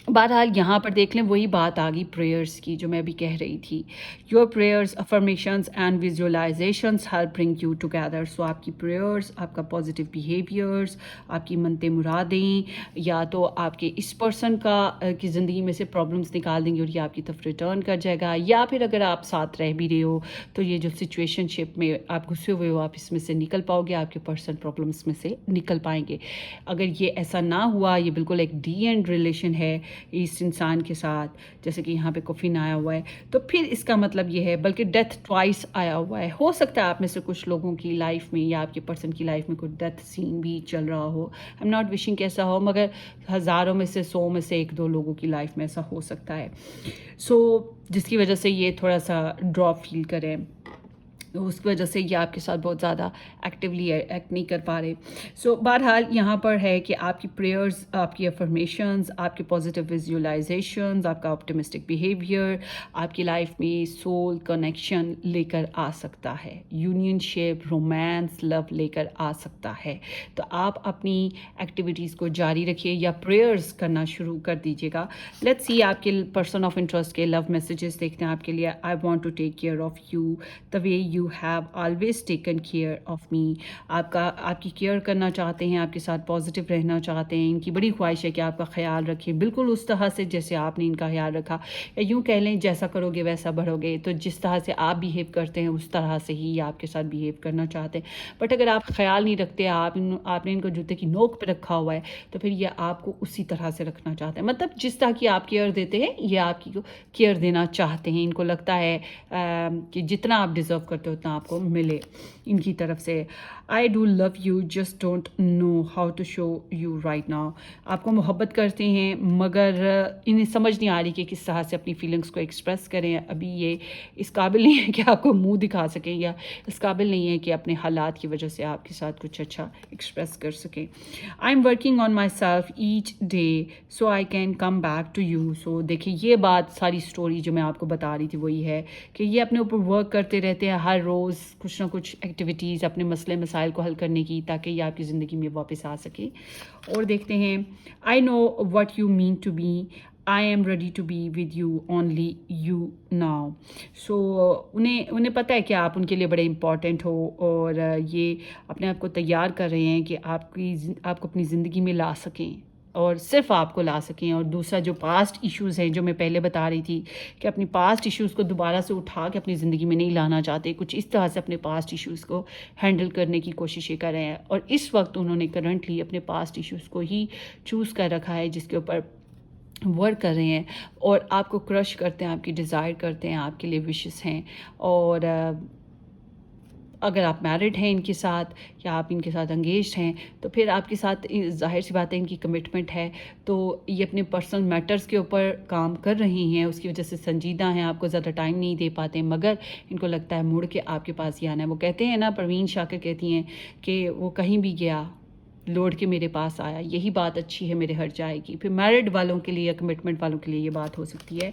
बहरहाल यहाँ पर देख लें, वही बात आ गई प्रेयर्स की जो मैं अभी कह रही थी। Your prayers, affirmations and visualisations help bring you together. So आपकी प्रेयर्स, आपका पॉजिटिव बिहेवियर्स, आपकी मनते मुरादें, या तो आपके इस पर्सन की ज़िंदगी में से प्रॉब्लम्स निकाल देंगे और ये आपकी तरफ रिटर्न कर जाएगा। या फिर अगर आप साथ रह भी रहे हो तो ये जो सिचुएशनशिप में आप घुसे हुए हो आप इसमें से निकल पाओगे, आपके पर्सन प्रॉब्लम्स में से निकल पाएंगे। अगर ये ऐसा ना हुआ, ये बिल्कुल एक डी एंड रिलेशन है इस इंसान के साथ, जैसे कि यहाँ पे कॉफिन आया हुआ है, तो फिर इसका मतलब ये है, बल्कि डेथ ट्वाइस आया हुआ है। हो सकता है आप में से कुछ लोगों की लाइफ में या आपके पर्सन की लाइफ में कोई डेथ सीन भी चल रहा हो। आई एम नॉट विशिंग कि ऐसा हो, मगर हज़ारों में से 100 में से 1-2 लोगों की लाइफ में ऐसा हो सकता है। सो जिसकी वजह से ये थोड़ा सा ड्रॉप फील करें, तो उसकी वजह से ये आपके साथ बहुत ज़्यादा एक्टिवली एक्ट नहीं कर पा रहे। सो बहरहाल यहाँ पर है कि आपकी प्रेयर्स, आपकी अफर्मेशंस, आपके पॉजिटिव विजुअलाइजेशंस, आपका ऑप्टिमिस्टिक बिहेवियर आपकी लाइफ में सोल कनेक्शन लेकर आ सकता है, यूनियनशिप, रोमांस, लव लेकर आ सकता है। तो आप अपनी एक्टिविटीज़ को जारी रखिए या प्रेयर्स करना शुरू कर दीजिएगा। लेट्स सी आपके पर्सन ऑफ इंटरेस्ट के लव मैसेजेस देखते हैं आपके लिए। I want to take care of you the way you you have always taken care of me. आपकी केयर करना चाहते हैं, आपके साथ पॉजिटिव रहना चाहते हैं, इनकी बड़ी ख्वाहिश है कि आपका ख्याल रखें बिल्कुल उस तरह से जैसे आपने इनका ख्याल रखा, या यूँ कह लें जैसा करोगे वैसा बढ़ोगे। तो जिस तरह से आप बिहेव करते हैं उस तरह से ही आपके साथ बिहेव करना चाहते हैं। बट अगर आप ख्याल नहीं रखते, आपने इनको जूते की नोक पे रखा हुआ है, तो फिर ये आपको उसी तरह से रखना चाहते हैं। मतलब जिस तरह की आप केयर देते हैं ये आपकी केयर देना चाहते हैं। इनको लगता है कि जितना आप डिज़र्व करते हो उतना आपको मिले इनकी तरफ से। I do love you just don't know how to show you right now. आपको मोहब्बत करते हैं मगर इन्हें समझ नहीं आ रही कि किस तरह से अपनी फीलिंग्स को एक्सप्रेस करें। अभी ये इस काबिल नहीं है कि आपको मुंह दिखा सकें, या इस काबिल नहीं है कि अपने हालात की वजह से आपके साथ कुछ अच्छा एक्सप्रेस कर सकें। I am working on myself each day so I can come back to you. So देखिए ये बात, सारी स्टोरी जो मैं आपको बता रही थी वही है कि ये अपने ऊपर वर्क करते रहते हैं हर रोज़, कुछ ना कुछ एक्टिविटीज़ अपने मसले मसाइल को हल करने की, ताकि ये आपकी ज़िंदगी में वापस आ सके। और देखते हैं, I know what you mean to be, I am ready to be with you, only you now. So उन्हें पता है कि आप उनके लिए बड़े इंपॉर्टेंट हो, और ये अपने आप को तैयार कर रहे हैं कि आपको अपनी ज़िंदगी में ला सकें, और सिर्फ आपको ला सकें। और दूसरा जो पास्ट इश्यूज़ हैं जो मैं पहले बता रही थी कि अपनी पास्ट इश्यूज़ को दोबारा से उठा के अपनी ज़िंदगी में नहीं लाना चाहते, कुछ इस तरह से अपने पास्ट इश्यूज़ को हैंडल करने की कोशिशें कर रहे हैं। और इस वक्त उन्होंने करंटली अपने पास्ट इश्यूज़ को ही चूज़ कर रखा है जिसके ऊपर वर्क कर रहे हैं, और आपको क्रश करते हैं, आपकी डिज़ायर करते हैं, आपके लिए विशेस हैं। और अगर आप मैरिड हैं इनके साथ, या आप इनके साथ एंगेज्ड हैं, तो फिर आपके साथ ज़ाहिर सी बात है इनकी कमिटमेंट है। तो ये अपने पर्सनल मैटर्स के ऊपर काम कर रही हैं, उसकी वजह से संजीदा हैं, आपको ज़्यादा टाइम नहीं दे पाते, मगर इनको लगता है मुड़ के आपके पास ही आना है। वो कहते हैं ना, परवीन शाकिर कहती हैं कि वो कहीं भी गया लौट के मेरे पास आया, यही बात अच्छी है मेरे हर जाएगी। फिर मैरिड वालों के लिए या कमिटमेंट वालों के लिए ये बात हो सकती है।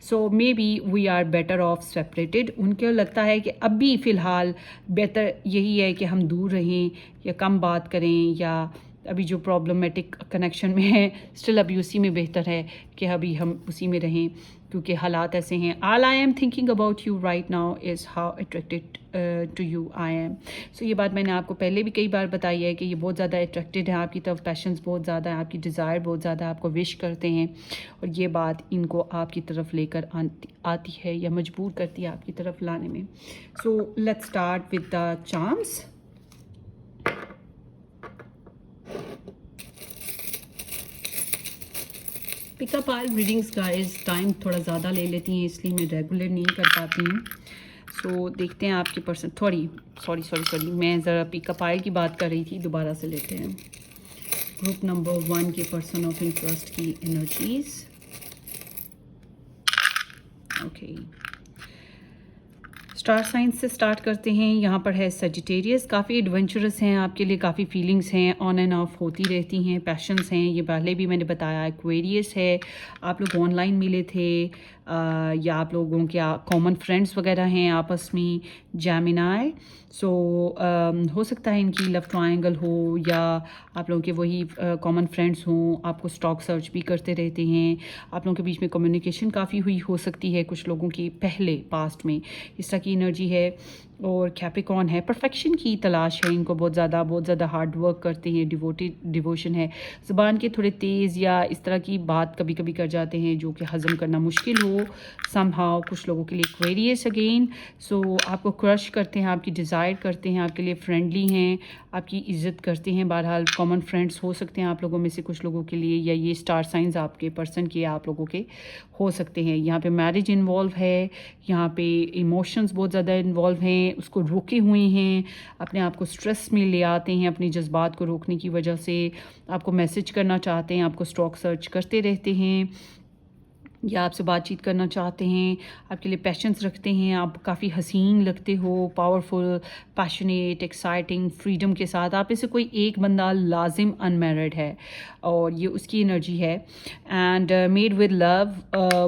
So maybe we are better off separated. उनको लगता है कि अभी फ़िलहाल बेहतर यही है कि हम दूर रहें, या कम बात करें, या अभी जो प्रॉब्लमेटिक कनेक्शन में है स्टिल अभी उसी में बेहतर है कि अभी हम उसी में रहें, क्योंकि हालात ऐसे हैं। All I am thinking about you right now is how attracted to you I am. So ये बात मैंने आपको पहले भी कई बार बताई है कि ये बहुत ज़्यादा अट्रैक्टेड है आपकी तरफ, पैशंस बहुत ज़्यादा है, आपकी डिज़ायर बहुत ज़्यादा, आपको विश करते हैं, और ये बात इनको आपकी तरफ लेकर आती है या मजबूर करती है आपकी तरफ लाने में। So let's start with the charms. Pickup all readings guys time थोड़ा ज़्यादा ले लेती हैं, इसलिए मैं रेगुलर नहीं कर पाती हूँ। सो देखते हैं आपके पर्सन, सॉरी मैं ज़रा पिकअप आयल की बात कर रही थी, दोबारा से लेते हैं। ग्रुप नंबर 1 के पर्सन ऑफ इंटरेस्ट की एनर्जीज। ओके, स्टार साइंस से स्टार्ट करते हैं। यहाँ पर है सजिटेरियस, काफ़ी एडवेंचरस हैं, आपके लिए काफ़ी फीलिंग्स हैं, ऑन एंड ऑफ होती रहती हैं, पैशंस हैं, ये पहले भी मैंने बताया। एक्वेरियस है, आप लोग ऑनलाइन मिले थे, या आप लोगों के कॉमन फ्रेंड्स वगैरह हैं आपस में। जेमिनाई, सो हो सकता है इनकी लव ट्रायंगल हो, या आप लोगों के वही कॉमन फ्रेंड्स हों, आपको स्टॉक सर्च भी करते रहते हैं, आप लोगों के बीच में कम्युनिकेशन काफ़ी हुई हो सकती है कुछ लोगों की पहले पास्ट में, इस तरह की एनर्जी है। और कैप्रिकॉर्न है, परफेक्शन की तलाश है इनको, बहुत ज़्यादा हार्ड वर्क करते हैं, डिवोशन है, ज़ुबान के थोड़े तेज़ या इस तरह की बात कभी कभी कर जाते हैं जो कि हज़म करना मुश्किल हो समहाउ कुछ लोगों के लिए। एक्वेरियस अगेन, सो आपको क्रश करते हैं, आपकी डिज़ायर करते हैं, आपके लिए फ्रेंडली हैं, आपकी इज़्ज़त करते हैं। बहरहाल कॉमन फ्रेंड्स हो सकते हैं आप लोगों में से कुछ लोगों के लिए, या ये स्टार साइंस आपके पर्सन के आप लोगों के हो सकते हैं। यहाँ पे मैरिज इन्वॉल्व है, यहाँ पे इमोशंस बहुत ज़्यादा इन्वॉल्व हैं, उसको रोके हुए हैं, अपने आप को स्ट्रेस में ले आते हैं अपनी जज्बात को रोकने की वजह से, आपको मैसेज करना चाहते हैं, आपको स्टॉक सर्च करते रहते हैं, या आपसे बातचीत करना चाहते हैं, आपके लिए पैशंस रखते हैं, आप काफ़ी हसीन लगते हो, पावरफुल, पैशनेट, एक्साइटिंग, फ्रीडम के साथ। आप में से कोई एक बंदा लाजिम अनमैरिड है, और ये उसकी एनर्जी है। एंड मेड विद लव,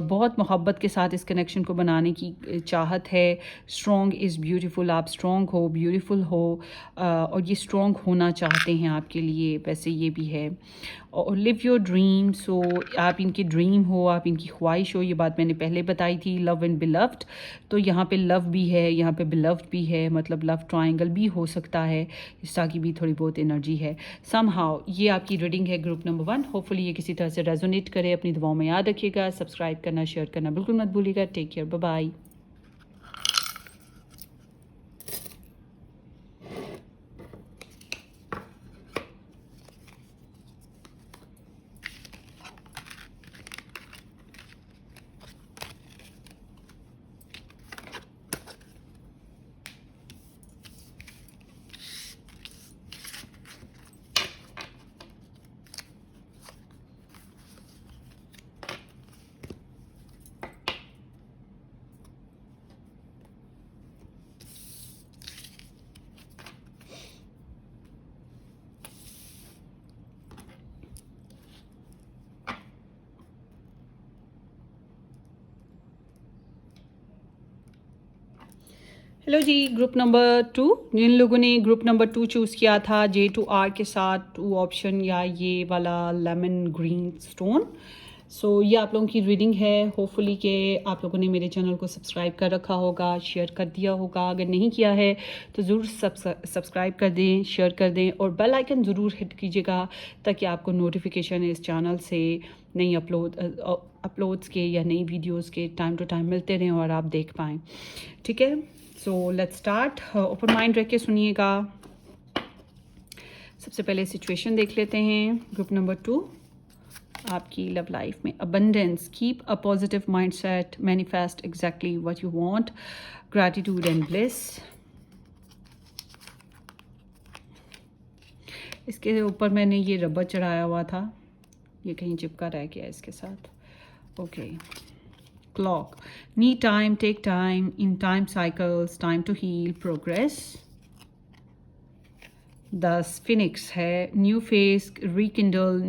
बहुत मोहब्बत के साथ इस कनेक्शन को बनाने की चाहत है। स्ट्रॉन्ग इज़ ब्यूटीफुल, आप स्ट्रॉन्ग हो, ब्यूटीफुल हो, और ये स्ट्रॉन्ग होना चाहते हैं आपके लिए, वैसे ये भी है। और लिव योर ड्रीम. सो आप इनके ड्रीम हो, आप इनकी ख्वाहिश हो, ये बात मैंने पहले बताई थी. लव एंड बिलव्ड, तो यहाँ पे लव भी है, यहाँ पे बिलव्ड भी है, मतलब लव ट्रायंगल भी हो सकता है. इस तरह की भी थोड़ी बहुत एनर्जी है. समहाउ ये आपकी रीडिंग है ग्रुप नंबर 1. होपफुली ये किसी तरह से रेजोनेट करे. अपनी दुआओं में याद रखिएगा. सब्सक्राइब करना, शेयर करना बिल्कुल मत भूलिएगा. Take care, bye bye. Hello जी, ग्रुप नंबर 2. जिन लोगों ने ग्रुप नंबर 2 चूज़ किया था J2R के साथ 2 ऑप्शन या ये वाला लेमन ग्रीन स्टोन, सो ये आप लोगों की रीडिंग है. होपफुली कि आप लोगों ने मेरे चैनल को सब्सक्राइब कर रखा होगा, शेयर कर दिया होगा. अगर नहीं किया है तो ज़रूर सब्सक्राइब कर दें, शेयर कर दें और बेल आइकन ज़रूर हिट कीजिएगा ताकि आपको नोटिफिकेशन इस चैनल से नई अपलोड्स के या नई वीडियोस के टाइम टू टाइम मिलते रहें और आप देख पाएँ. ठीक है, so let's start. Open mind रह के सुनिएगा. सबसे पहले सिचुएशन देख लेते हैं. ग्रुप नंबर 2, आपकी लव लाइफ में abundance. Keep a positive mindset, manifest exactly what you want, gratitude and bliss. इसके ऊपर मैंने ये रबर चढ़ाया हुआ था, ये कहीं चिपका रह गया इसके साथ. Okay. Clock. Need time, take time, in time cycles, time to heal, progress. Thus, Phoenix है, new phase, rekindle,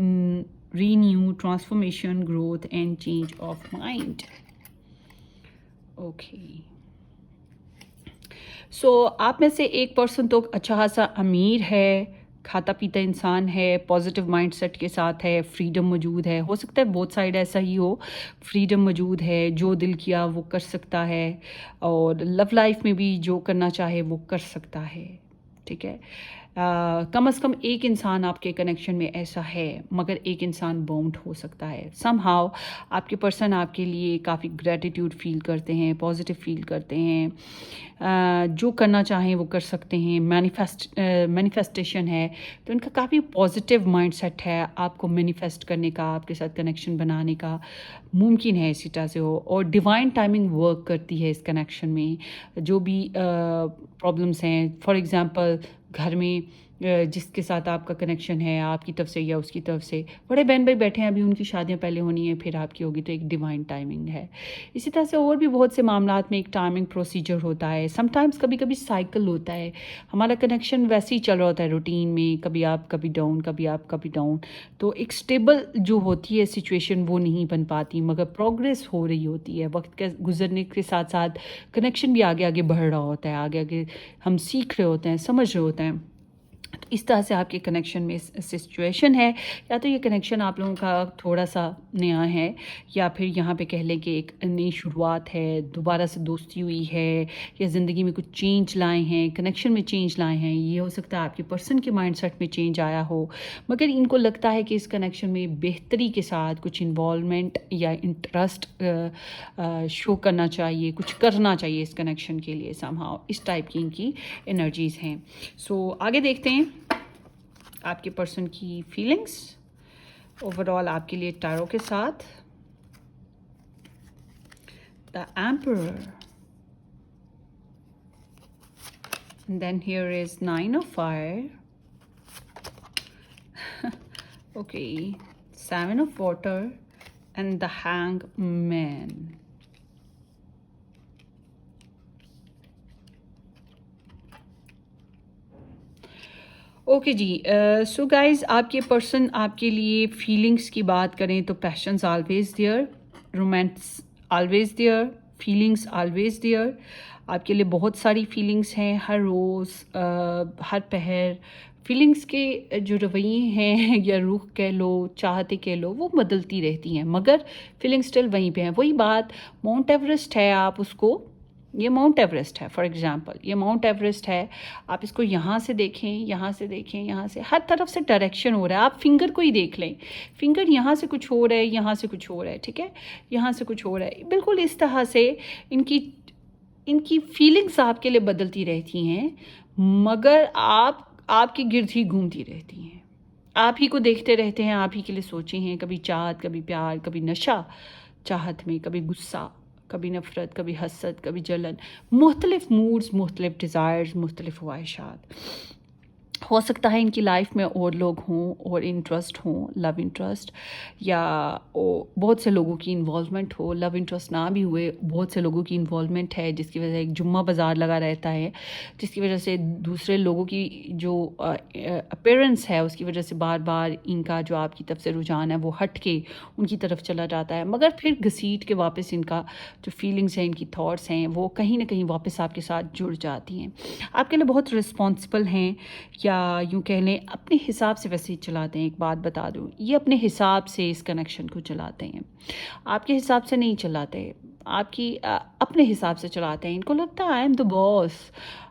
renew, transformation, growth and change of mind. Okay. So, आप में से एक पर्सन तो अच्छा खासा अमीर है, खाता पीता इंसान है, पॉजिटिव माइंडसेट के साथ है, फ्रीडम मौजूद है. हो सकता है बोथ साइड ऐसा ही हो. फ्रीडम मौजूद है, जो दिल किया वो कर सकता है और लव लाइफ में भी जो करना चाहे वो कर सकता है. ठीक है. कम से कम एक इंसान आपके कनेक्शन में ऐसा है, मगर एक इंसान बाउंड हो सकता है. समहाउ आपके पर्सन आपके लिए काफ़ी ग्रैटिट्यूड फील करते हैं, पॉजिटिव फील करते हैं, जो करना चाहें वो कर सकते हैं. मैनिफेस्टेशन है तो इनका काफ़ी पॉजिटिव माइंडसेट है. आपको मैनिफेस्ट करने का, आपके साथ कनेक्शन बनाने का मुमकिन है इसी तरह से हो. और डिवाइन टाइमिंग वर्क करती है इस कनेक्शन में. जो भी प्रॉब्लम्स हैं, फॉर एग्जांपल घर में जिसके साथ आपका कनेक्शन है, आपकी तरफ से या उसकी तरफ से, बड़े बहन भाई बैठे हैं, अभी उनकी शादियां पहले होनी है, फिर आपकी होगी, तो एक डिवाइन टाइमिंग है. इसी तरह से और भी बहुत से मामलात में एक टाइमिंग प्रोसीजर होता है. समटाइम्स कभी कभी साइकिल होता है, हमारा कनेक्शन वैसे ही चल रहा होता है रूटीन में, कभी आप कभी डाउन, कभी आप कभी डाउन. तो एक स्टेबल जो होती है सिचुएशन वो नहीं बन पाती, मगर प्रोग्रेस हो रही होती है. वक्त के गुजरने के साथ साथ कनेक्शन भी आगे आगे बढ़ रहा होता है, आगे आगे हम सीख रहे होते हैं, समझ रहे होते हैं. तो इस तरह से आपके कनेक्शन में सिचुएशन है. या तो ये कनेक्शन आप लोगों का थोड़ा सा नया है, या फिर यहाँ पे कह लें कि एक नई शुरुआत है, दोबारा से दोस्ती हुई है, या ज़िंदगी में कुछ चेंज लाए हैं, कनेक्शन में चेंज लाए हैं. ये हो सकता है आपके पर्सन के माइंडसेट में चेंज आया हो, मगर इनको लगता है कि इस कनेक्शन में बेहतरी के साथ कुछ इन्वॉल्वमेंट या इंटरेस्ट शो करना चाहिए, कुछ करना चाहिए इस कनेक्शन के लिए. समहाउ इस टाइप की इनकी एनर्जीज़ हैं. सो आगे देखते हैं आपके पर्सन की फीलिंग्स ओवरऑल आपके लिए टैरो के साथ. The emperor, then here is 9 of fire. Okay, 7 of water and the hangman. Okay जी. सो गाइज, आपके पर्सन आपके लिए फीलिंग्स की बात करें तो passions always there, romance always there, feelings always there. आपके लिए बहुत सारी फीलिंग्स हैं. हर रोज़ हर पहर फीलिंग्स के जो रवैये हैं या रुख कह लो, चाहते कह लो, वो बदलती रहती हैं, मगर फीलिंग स्टिल वहीं पे है। वही बात, माउंट एवरेस्ट है, आप उसको, ये माउंट एवरेस्ट है फॉर एग्जांपल, ये माउंट एवरेस्ट है, आप इसको यहाँ से देखें, यहाँ से देखें, यहाँ से, हर तरफ से डायरेक्शन हो रहा है। आप फिंगर को ही देख लें, फिंगर यहाँ से कुछ हो रहा है, यहाँ से कुछ हो रहा है, ठीक है, यहाँ से कुछ हो रहा है। बिल्कुल इस तरह से इनकी इनकी फीलिंग्स आपके लिए बदलती रहती हैं, मगर आपके गिर्द ही घूमती रहती हैं। आप ही को देखते रहते हैं, आप ही के लिए सोचे हैं, कभी चाहत, कभी प्यार, कभी नशा चाहत में, कभी गुस्सा, कभी नफ़रत, कभी हसद, कभी जलन, मुख्तलिफ मूड्स, मुख्तलिफ डिज़ायर्स, मुख्तलिफ ख्वाहिशात। हो सकता है इनकी लाइफ में और लोग हों और इंटरेस्ट हों, लव इंटरेस्ट, या बहुत से लोगों की इन्वॉल्वमेंट हो। लव इंटरेस्ट ना भी हुए, बहुत से लोगों की इन्वॉल्वमेंट है, जिसकी वजह से एक जुम्मा बाज़ार लगा रहता है, जिसकी वजह से दूसरे लोगों की जो अपीयरेंस है उसकी वजह से बार बार इनका जो आपकी तरफ से रुझान है वो हट के उनकी तरफ चला जाता है, मगर फिर घसीट के वापस इनका जो फीलिंग्स हैं, इनकी थॉट्स हैं, वो कहीं ना कहीं वापस आपके साथ जुड़ जाती हैं। आपके लिए बहुत रिस्पॉन्सिबल हैं, या यूँ कह लें अपने हिसाब से वैसे ही चलाते हैं। एक बात बता दूँ, ये अपने हिसाब से इस कनेक्शन को चलाते हैं, आपके हिसाब से नहीं चलाते, आपकी अपने हिसाब से चलाते हैं। इनको लगता है I am the boss,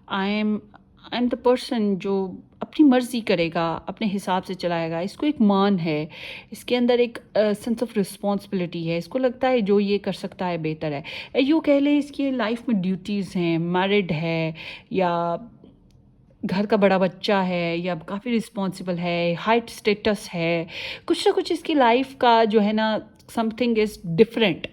I am the person जो अपनी मर्ज़ी करेगा, अपने हिसाब से चलाएगा। इसको एक मान है, इसके अंदर एक सेंस ऑफ रिस्पॉन्सिबिलिटी है, इसको लगता है जो ये कर सकता है बेहतर है। यूँ कह लें इसकी लाइफ में ड्यूटीज़ हैं, मैरिड है, या घर का बड़ा बच्चा है, या काफ़ी रिस्पॉन्सिबल है, हाइट स्टेटस है, कुछ ना कुछ इसकी लाइफ का जो है ना, समथिंग इज़ डिफरेंट,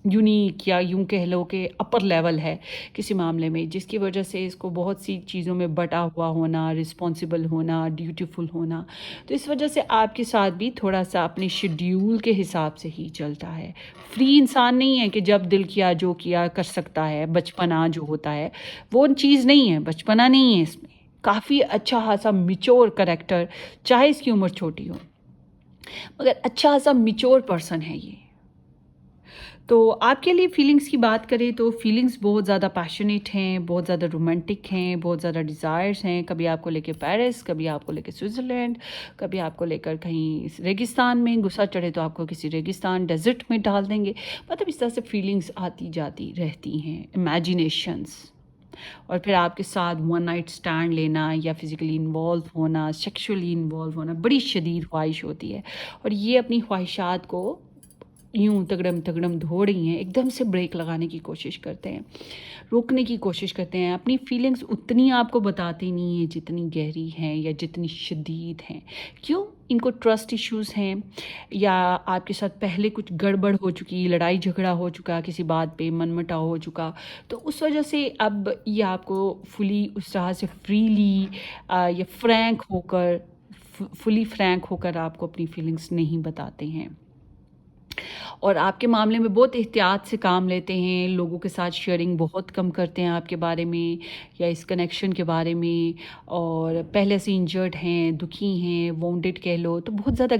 यूनिक, या यूं कह लो कि अपर लेवल है किसी मामले में, जिसकी वजह से इसको बहुत सी चीज़ों में बटा हुआ होना, रिस्पॉन्सिबल होना, ड्यूटीफुल होना, तो इस वजह से आपके साथ भी थोड़ा सा अपने शेड्यूल के हिसाब से ही चलता है। फ्री इंसान नहीं है कि जब दिल किया जो किया कर सकता है। बचपना जो होता है वो चीज़ नहीं है, बचपना नहीं है इसमें। काफ़ी अच्छा खासा मिच्योर करैक्टर, चाहे इसकी उम्र छोटी हो, मगर अच्छा खासा मिच्योर पर्सन है ये। तो आपके लिए फीलिंग्स की बात करें तो फीलिंग्स बहुत ज़्यादा पैशनेट हैं, बहुत ज़्यादा रोमांटिक हैं, बहुत ज़्यादा डिज़ायर्स हैं। कभी आपको लेके पेरिस, कभी आपको लेके स्विट्ज़रलैंड, कभी आपको लेकर कहीं रेगिस्तान में, गुस्सा चढ़े तो आपको किसी रेगिस्तान डेजर्ट में डाल देंगे। मतलब इस तरह से फीलिंग्स आती जाती रहती हैं, इमेजिनेशंस। और फिर आपके साथ वन नाइट स्टैंड लेना, या फिज़िकली इन्वॉल्व होना, सेक्सुअली इन्वॉल्व होना, बड़ी शदीद ख्वाहिश होती है। और ये अपनी ख्वाहिशात को यूं तगड़म तगड़म धो रही हैं, एकदम से ब्रेक लगाने की कोशिश करते हैं, रोकने की कोशिश करते हैं। अपनी फीलिंग्स उतनी आपको बताते नहीं हैं जितनी गहरी हैं या जितनी शदीद हैं। क्यों? इनको ट्रस्ट इश्यूज़ हैं, या आपके साथ पहले कुछ गड़बड़ हो चुकी, लड़ाई झगड़ा हो चुका, किसी बात पे मनमुटाव हो चुका, तो उस वजह से अब ये आपको फुली उस तरह से फ्रीली या फ्रैंक होकर, फुली फ्रैंक होकर आपको अपनी फीलिंग्स नहीं बताते हैं, और आपके मामले में बहुत एहतियात से काम लेते हैं। लोगों के साथ शेयरिंग बहुत कम करते हैं आपके बारे में या इस कनेक्शन के बारे में, और पहले से इंजर्ड हैं, दुखी हैं, वोंडेड कह लो, तो बहुत ज़्यादा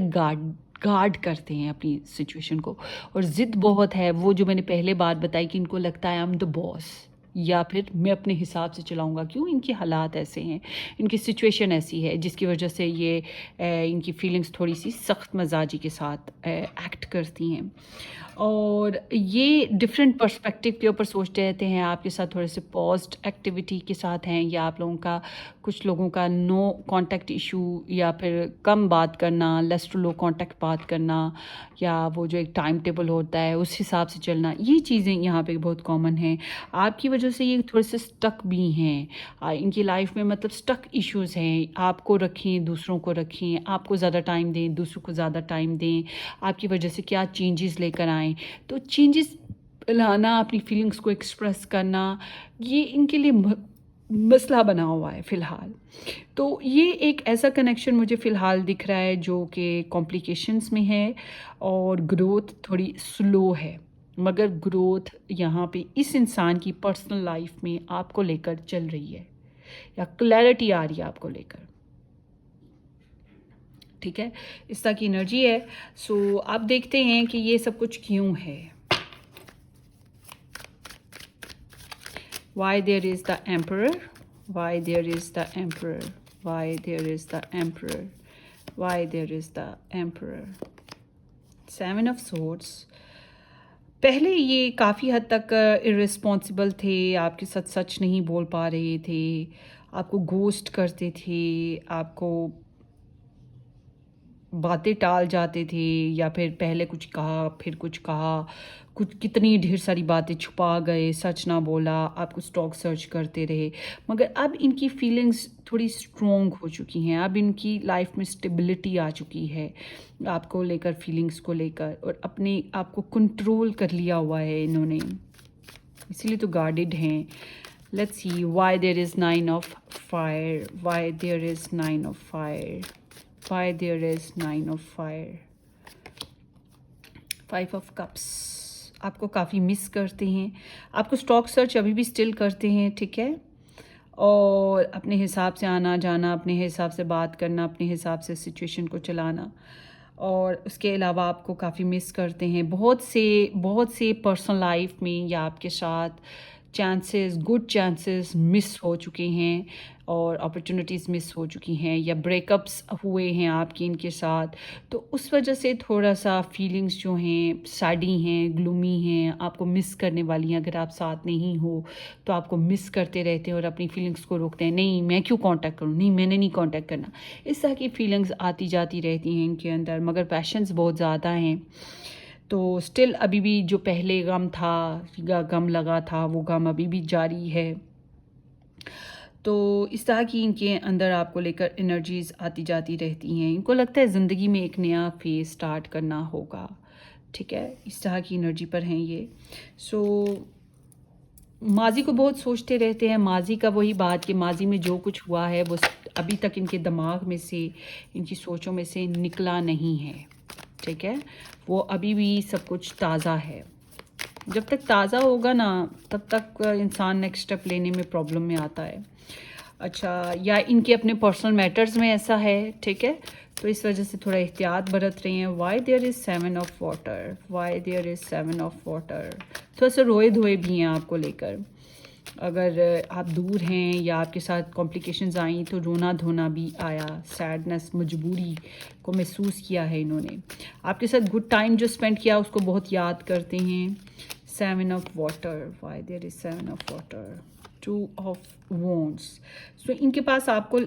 गार्ड करते हैं अपनी सिचुएशन को। और ज़िद बहुत है, वो जो मैंने पहले बात बताई कि इनको लगता है आई एम द बॉस, या फिर मैं अपने हिसाब से चलाऊंगा। क्यों? इनके हालात ऐसे हैं, इनकी सिचुएशन ऐसी है, जिसकी वजह से ये इनकी फीलिंग्स थोड़ी सी सख्त मजाजी के साथ एक्ट करती हैं, और ये डिफरेंट पर्सपेक्टिव के ऊपर सोचते रहते हैं। आपके साथ थोड़े से पॉज्ड एक्टिविटी के साथ हैं, या आप लोगों का, कुछ लोगों का नो कांटेक्ट इशू, या फिर कम बात करना, लेस टू लो कांटेक्ट बात करना, या वो जो एक टाइम टेबल होता है उस हिसाब से चलना, ये चीज़ें यहाँ पे बहुत कॉमन हैं। आपकी वजह से ये थोड़े से स्टक भी हैं इनकी लाइफ में, मतलब स्टक इश्यूज़ हैं। आपको रखें, दूसरों को रखें, आपको ज़्यादा टाइम दें, दूसरों को ज़्यादा टाइम दें, आपकी वजह से क्या चेंजेस लेकर आएँ, तो चेंजेस लाना, अपनी फीलिंग्स को एक्सप्रेस करना, ये इनके लिए मसला बना हुआ है फ़िलहाल। तो ये एक ऐसा कनेक्शन मुझे फ़िलहाल दिख रहा है जो कि कॉम्प्लिकेशंस में है, और ग्रोथ थोड़ी स्लो है, मगर ग्रोथ यहाँ पे इस इंसान की पर्सनल लाइफ में आपको लेकर चल रही है, या क्लैरिटी आ रही है आपको लेकर। ठीक है, इस तरह की एनर्जी है। सो आप देखते हैं कि ये सब कुछ क्यों है। Why there is the emperor? Why there is the emperor? Why there is the Emperor? Why there is the Emperor? Seven of Swords. पहले ये काफ़ी हद तक इर्रिस्पॉन्सिबल थे, आपके साथ सच नहीं बोल पा रहे थे, आपको घोस्ट करते थे, आपको बातें टाल जाते थे, या फिर पहले कुछ कहा फिर कुछ कहा, कुछ कितनी ढेर सारी बातें छुपा गए, सच ना बोला, आपको स्टॉक सर्च करते रहे। मगर अब इनकी फीलिंग्स थोड़ी स्ट्रॉन्ग हो चुकी हैं, अब इनकी लाइफ में स्टेबिलिटी आ चुकी है आपको लेकर, फीलिंग्स को लेकर, और अपने आप को कंट्रोल कर लिया हुआ है इन्होंने, इसीलिए तो गार्डेड हैं। Let's see why there is 9 of fire, why there is 9 of fire, why there is 9 of fire, 5 of cups। आपको काफ़ी मिस करते हैं, आपको स्टॉक सर्च अभी भी स्टिल करते हैं, ठीक है, और अपने हिसाब से आना जाना, अपने हिसाब से बात करना, अपने हिसाब से सिचुएशन को चलाना, और उसके अलावा आपको काफ़ी मिस करते हैं। बहुत से पर्सनल लाइफ में या आपके साथ चांसेस, गुड चांसेस मिस हो चुके हैं, और अपॉर्चुनिटीज़ मिस हो चुकी हैं, या ब्रेकअप्स हुए हैं आपके इनके साथ, तो उस वजह से थोड़ा सा फीलिंग्स जो हैं सैडी हैं, ग्लूमी हैं, आपको मिस करने वाली हैं। अगर आप साथ नहीं हो तो आपको मिस करते रहते हैं और अपनी फीलिंग्स को रोकते हैं, नहीं मैं क्यों कांटेक्ट करूं, नहीं मैंने नहीं कांटेक्ट करना, इस तरह की फीलिंग्स आती जाती रहती हैं इनके अंदर। मगर पैशंस बहुत ज़्यादा हैं, तो स्टिल अभी भी जो पहले गम था, गम लगा था, वो गम अभी भी जारी है। तो इस तरह की इनके अंदर आपको लेकर एनर्जीज़ आती जाती रहती हैं। इनको लगता है ज़िंदगी में एक नया फेज़ स्टार्ट करना होगा, ठीक है, इस तरह की एनर्जी पर हैं ये। माजी को बहुत सोचते रहते हैं, माजी का वही बात कि माजी में जो कुछ हुआ है वो अभी तक इनके दिमाग में से, इनकी सोचों में से निकला नहीं है, ठीक है, वो अभी भी सब कुछ ताज़ा है। जब तक ताज़ा होगा ना, तब तक इंसान नेक्स्ट स्टेप लेने में प्रॉब्लम में आता है। अच्छा, या इनके अपने पर्सनल मैटर्स में ऐसा है, ठीक है, तो इस वजह से थोड़ा एहतियात बरत रही हैं। Why there is 7 of water, why there is 7 of water. थोड़ा सा रोए धोए भी हैं आपको लेकर, अगर आप दूर हैं या आपके साथ कॉम्प्लिकेशंस आई तो रोना धोना भी आया, सैडनेस, मजबूरी को महसूस किया है इन्होंने। आपके साथ गुड टाइम जो स्पेंड किया उसको बहुत याद करते हैं। 7 of water, why there is 7 of water, 2 of wands. So इनके पास आपको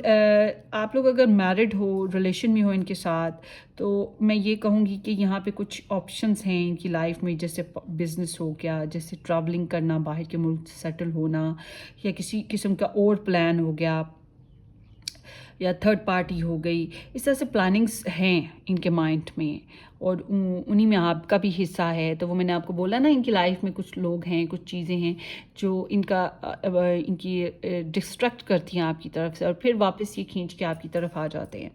आप लोग अगर मैरिड हो, रिलेशन में हो इनके साथ, तो मैं ये कहूँगी कि यहाँ पे कुछ ऑप्शंस हैं इनकी लाइफ में, जैसे बिज़नेस हो गया, जैसे ट्रैवलिंग करना, बाहर के मुल्क सेटल होना, या किसी किस्म का और प्लान हो गया, या थर्ड पार्टी हो गई। इस तरह से प्लानिंग्स हैं इनके माइंड में, और उन्हीं में आपका भी हिस्सा है। तो वो मैंने आपको बोला ना, इनकी लाइफ में कुछ लोग हैं, कुछ चीज़ें हैं जो इनकी डिस्ट्रैक्ट करती हैं आपकी तरफ से, और फिर वापस ये खींच के आपकी तरफ आ जाते हैं।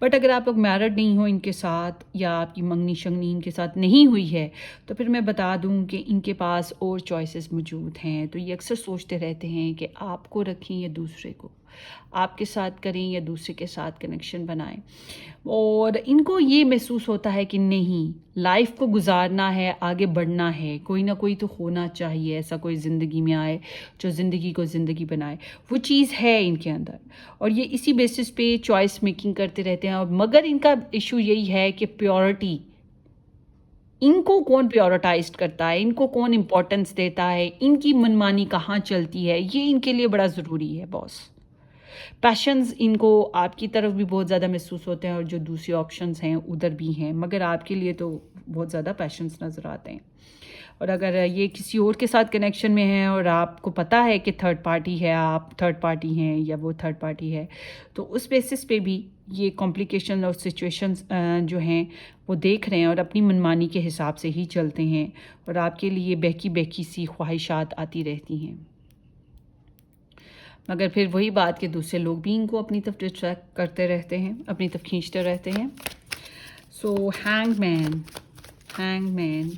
बट अगर आप लोग मैरिड नहीं हो इनके साथ, या आपकी मंगनी शंगनी इनके साथ नहीं हुई है, तो फिर मैं बता दूं कि इनके पास और चॉइसेस मौजूद हैं। तो ये अक्सर सोचते रहते हैं कि आपको रखें या दूसरे को, आपके साथ करें या दूसरे के साथ कनेक्शन बनाएं। और इनको ये महसूस होता है कि नहीं, लाइफ को गुजारना है, आगे बढ़ना है, कोई ना कोई तो होना चाहिए, ऐसा कोई ज़िंदगी में आए जो ज़िंदगी को ज़िंदगी बनाए। वो चीज़ है इनके अंदर, और ये इसी बेसिस पे चॉइस मेकिंग करते रहते हैं। और मगर इनका इशू यही है कि प्योरिटी, इनको कौन प्रायोरिटाइज करता है, इनको कौन इम्पोर्टेंस देता है, इनकी मनमानी कहाँ चलती है, ये इनके लिए बड़ा ज़रूरी है बॉस। पैशंस इनको आपकी तरफ भी बहुत ज़्यादा महसूस होते हैं, और जो दूसरे ऑप्शंस हैं उधर भी हैं, मगर आपके लिए तो बहुत ज़्यादा पैशंस नज़र आते हैं। और अगर ये किसी और के साथ कनेक्शन में है और आपको पता है कि थर्ड पार्टी है, आप थर्ड पार्टी हैं या वो थर्ड पार्टी है, तो उस बेसिस पे भी ये कॉम्प्लिकेशन और सिचुएशंस जो हैं वो देख रहे हैं, और अपनी मनमानी के हिसाब से ही चलते हैं, और आपके लिए बहकी बहकी सी ख्वाहिशात आती रहती हैं। मगर फिर वही बात कि दूसरे लोग भी इनको अपनी तरफ डिस्ट्रैक्ट करते रहते हैं, अपनी तरफ खींचते रहते हैं। So hangman, hangman,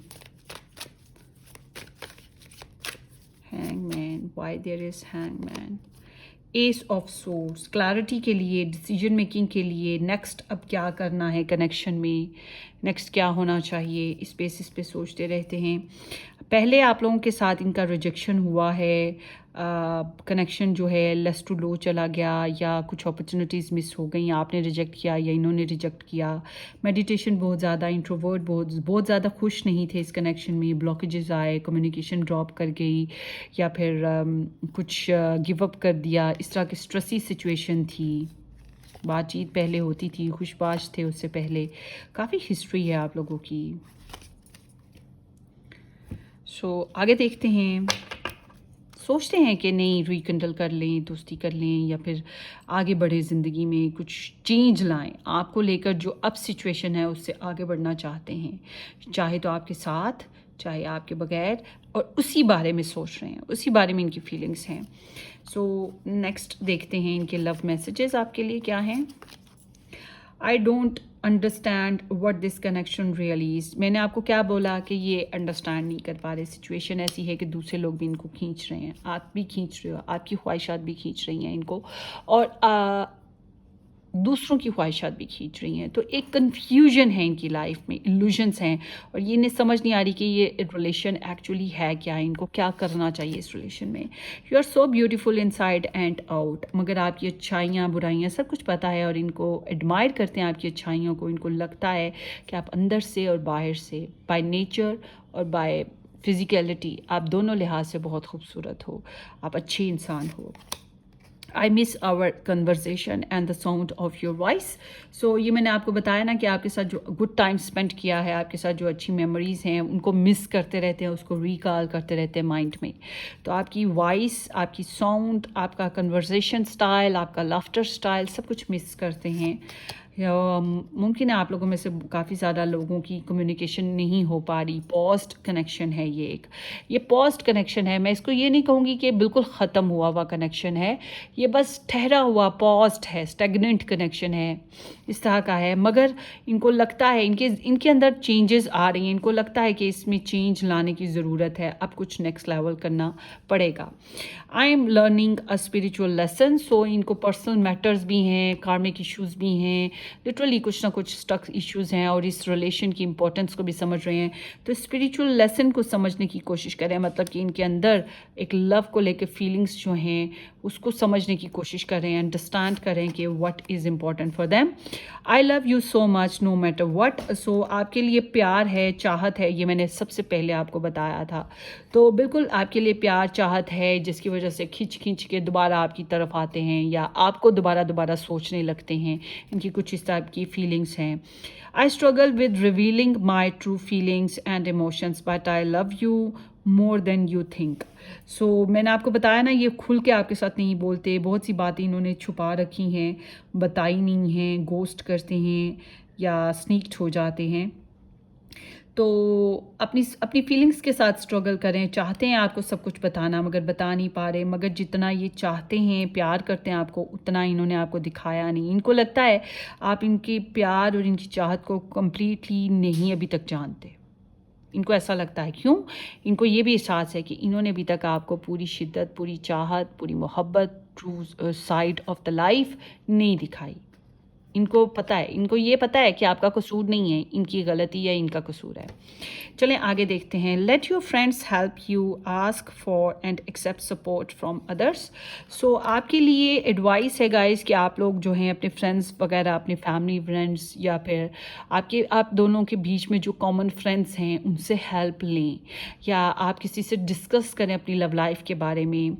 hangman, why there is hangman. Ace of swords, clarity के लिए, डिसीजन मेकिंग के लिए, नेक्स्ट अब क्या करना है कनेक्शन में, नेक्स्ट क्या होना चाहिए, इस बेसिस पे सोचते रहते हैं। पहले आप लोगों के साथ इनका रिजेक्शन हुआ है, कनेक्शन जो है लेस टू लो चला गया, या कुछ अपॉर्चुनिटीज़ मिस हो गई, आपने रिजेक्ट किया या इन्होंने रिजेक्ट किया। मेडिटेशन बहुत ज़्यादा, इंट्रोवर्ट बहुत ज़्यादा खुश नहीं थे इस कनेक्शन में, ब्लॉकेजेस आए, कम्युनिकेशन ड्रॉप कर गई, या फिर कुछ गिव अप कर दिया, इस तरह की स्ट्रेसी सिचुएशन थी। बातचीत पहले होती थी, खुशबाश थे उससे पहले, काफ़ी हिस्ट्री है आप लोगों की। आगे देखते हैं। सोचते हैं कि नहीं रिकंडल कर लें, दोस्ती कर लें, या फिर आगे बढ़े ज़िंदगी में, कुछ चेंज लाएं, आपको लेकर जो अब सिचुएशन है उससे आगे बढ़ना चाहते हैं, चाहे तो आपके साथ, चाहे आपके बगैर, और उसी बारे में सोच रहे हैं, उसी बारे में इनकी फीलिंग्स हैं। नेक्स्ट देखते हैं इनके लव मैसेजेस आपके लिए क्या हैं। I don't understand what this connection really is. मैंने आपको क्या बोला कि ये अंडरस्टैंड नहीं कर पा रहे, सिचुएशन ऐसी है कि दूसरे लोग भी इनको खींच रहे हैं, आप भी खींच रहे हो, आपकी ख्वाहिशात भी खींच रही हैं इनको, और दूसरों की ख्वाहिशात भी खींच रही हैं। तो एक कन्फ्यूजन है इनकी लाइफ में, इल्यूजन्स हैं, और ये इन्हें समझ नहीं आ रही कि ये रिलेशन एक्चुअली है क्या, इनको क्या करना चाहिए इस रिलेशन में। You are so beautiful inside and out, मगर आपकी अच्छाइयाँ बुराइयाँ सब कुछ पता है, और इनको एडमायर करते हैं आपकी अच्छाइयों को। इनको लगता है कि आप अंदर से और बाहर से, बाय नेचर और बाय फिज़िकलिटी, आप दोनों लिहाज से बहुत खूबसूरत हो, आप अच्छे इंसान हो। I miss our conversation and the sound of your voice. ये मैंने आपको बताया ना कि आपके साथ जो गुड टाइम स्पेंड किया है, आपके साथ जो अच्छी मेमोरीज़ हैं, उनको मिस करते रहते हैं, उसको रिकॉल करते रहते हैं माइंड में। तो आपकी वॉइस, आपकी साउंड, आपका कन्वर्जेशन स्टाइल, आपका लाफ्टर स्टाइल, सब कुछ मिस करते हैं। मुमकिन है आप लोगों में से काफ़ी ज़्यादा लोगों की कम्युनिकेशन नहीं हो पा रही, पॉज्ड कनेक्शन है ये पॉज्ड कनेक्शन है। मैं इसको ये नहीं कहूँगी कि बिल्कुल ख़त्म हुआ कनेक्शन है, ये बस ठहरा हुआ पॉज्ड है, स्टैग्नेंट कनेक्शन है, इस तरह का है। मगर इनको लगता है, इनके अंदर चेंजेस आ रही हैं, इनको लगता है कि इसमें चेंज लाने की ज़रूरत है, अब कुछ नेक्स्ट लेवल करना पड़ेगा। I am learning a spiritual lesson. इनको पर्सनल मैटर्स भी हैं, कार्मिक इश्यूज़ भी हैं, लिटरली कुछ ना कुछ स्टक इश्यूज़ हैं, और इस रिलेशन की इंपॉर्टेंस को भी समझ रहे हैं। तो स्पिरिचुअल लेसन को समझने की कोशिश करें, मतलब कि इनके अंदर एक लव को लेकर फीलिंग्स जो हैं उसको समझने की कोशिश करें, अंडरस्टैंड करें कि what is important for them. I love you so much no matter what. आपके लिए प्यार है, चाहत है, ये मैंने सबसे पहले आपको बताया था। तो बिल्कुल आपके लिए प्यार चाहत है, जिसकी वजह से खींच खींच के दोबारा आपकी तरफ आते हैं, या आपको दोबारा सोचने लगते हैं। इनकी कुछ इस टाइप की फीलिंग्स हैं। I struggle with revealing my true feelings and emotions, but I love you more than you think. मैंने आपको बताया ना, ये खुल के आपके साथ नहीं बोलते, बहुत सी बातें इन्होंने छुपा रखी हैं, बताई नहीं हैं, गोस्ट करते हैं या स्नीक्ड हो जाते हैं। तो अपनी फीलिंग्स के साथ स्ट्रगल करें, चाहते हैं आपको सब कुछ बताना, मगर बता नहीं पा रहे। मगर जितना ये चाहते हैं, प्यार करते हैं आपको, उतना इन्होंने आपको दिखाया नहीं। इनको लगता है आप इनके प्यार और इनकी चाहत को कम्प्लीटली नहीं अभी तक जानते। इनको ऐसा लगता है, क्यों? इनको ये भी एहसास है कि इन्होंने अभी तक आपको पूरी शिद्दत, पूरी चाहत, पूरी मोहब्बत, true side of the life नहीं दिखाई। इनको पता है, इनको ये पता है कि आपका कसूर नहीं है, इनकी गलती है, इनका कसूर है। चलें आगे देखते हैं। Let your friends help you, ask for and accept support from others. आपके लिए एडवाइस है गाइस कि आप लोग जो हैं अपने फ्रेंड्स वगैरह, अपने फैमिली फ्रेंड्स, या फिर आप दोनों के बीच में जो कॉमन फ्रेंड्स हैं उनसे हेल्प लें, या आप किसी से डिस्कस करें अपनी लव लाइफ के बारे में।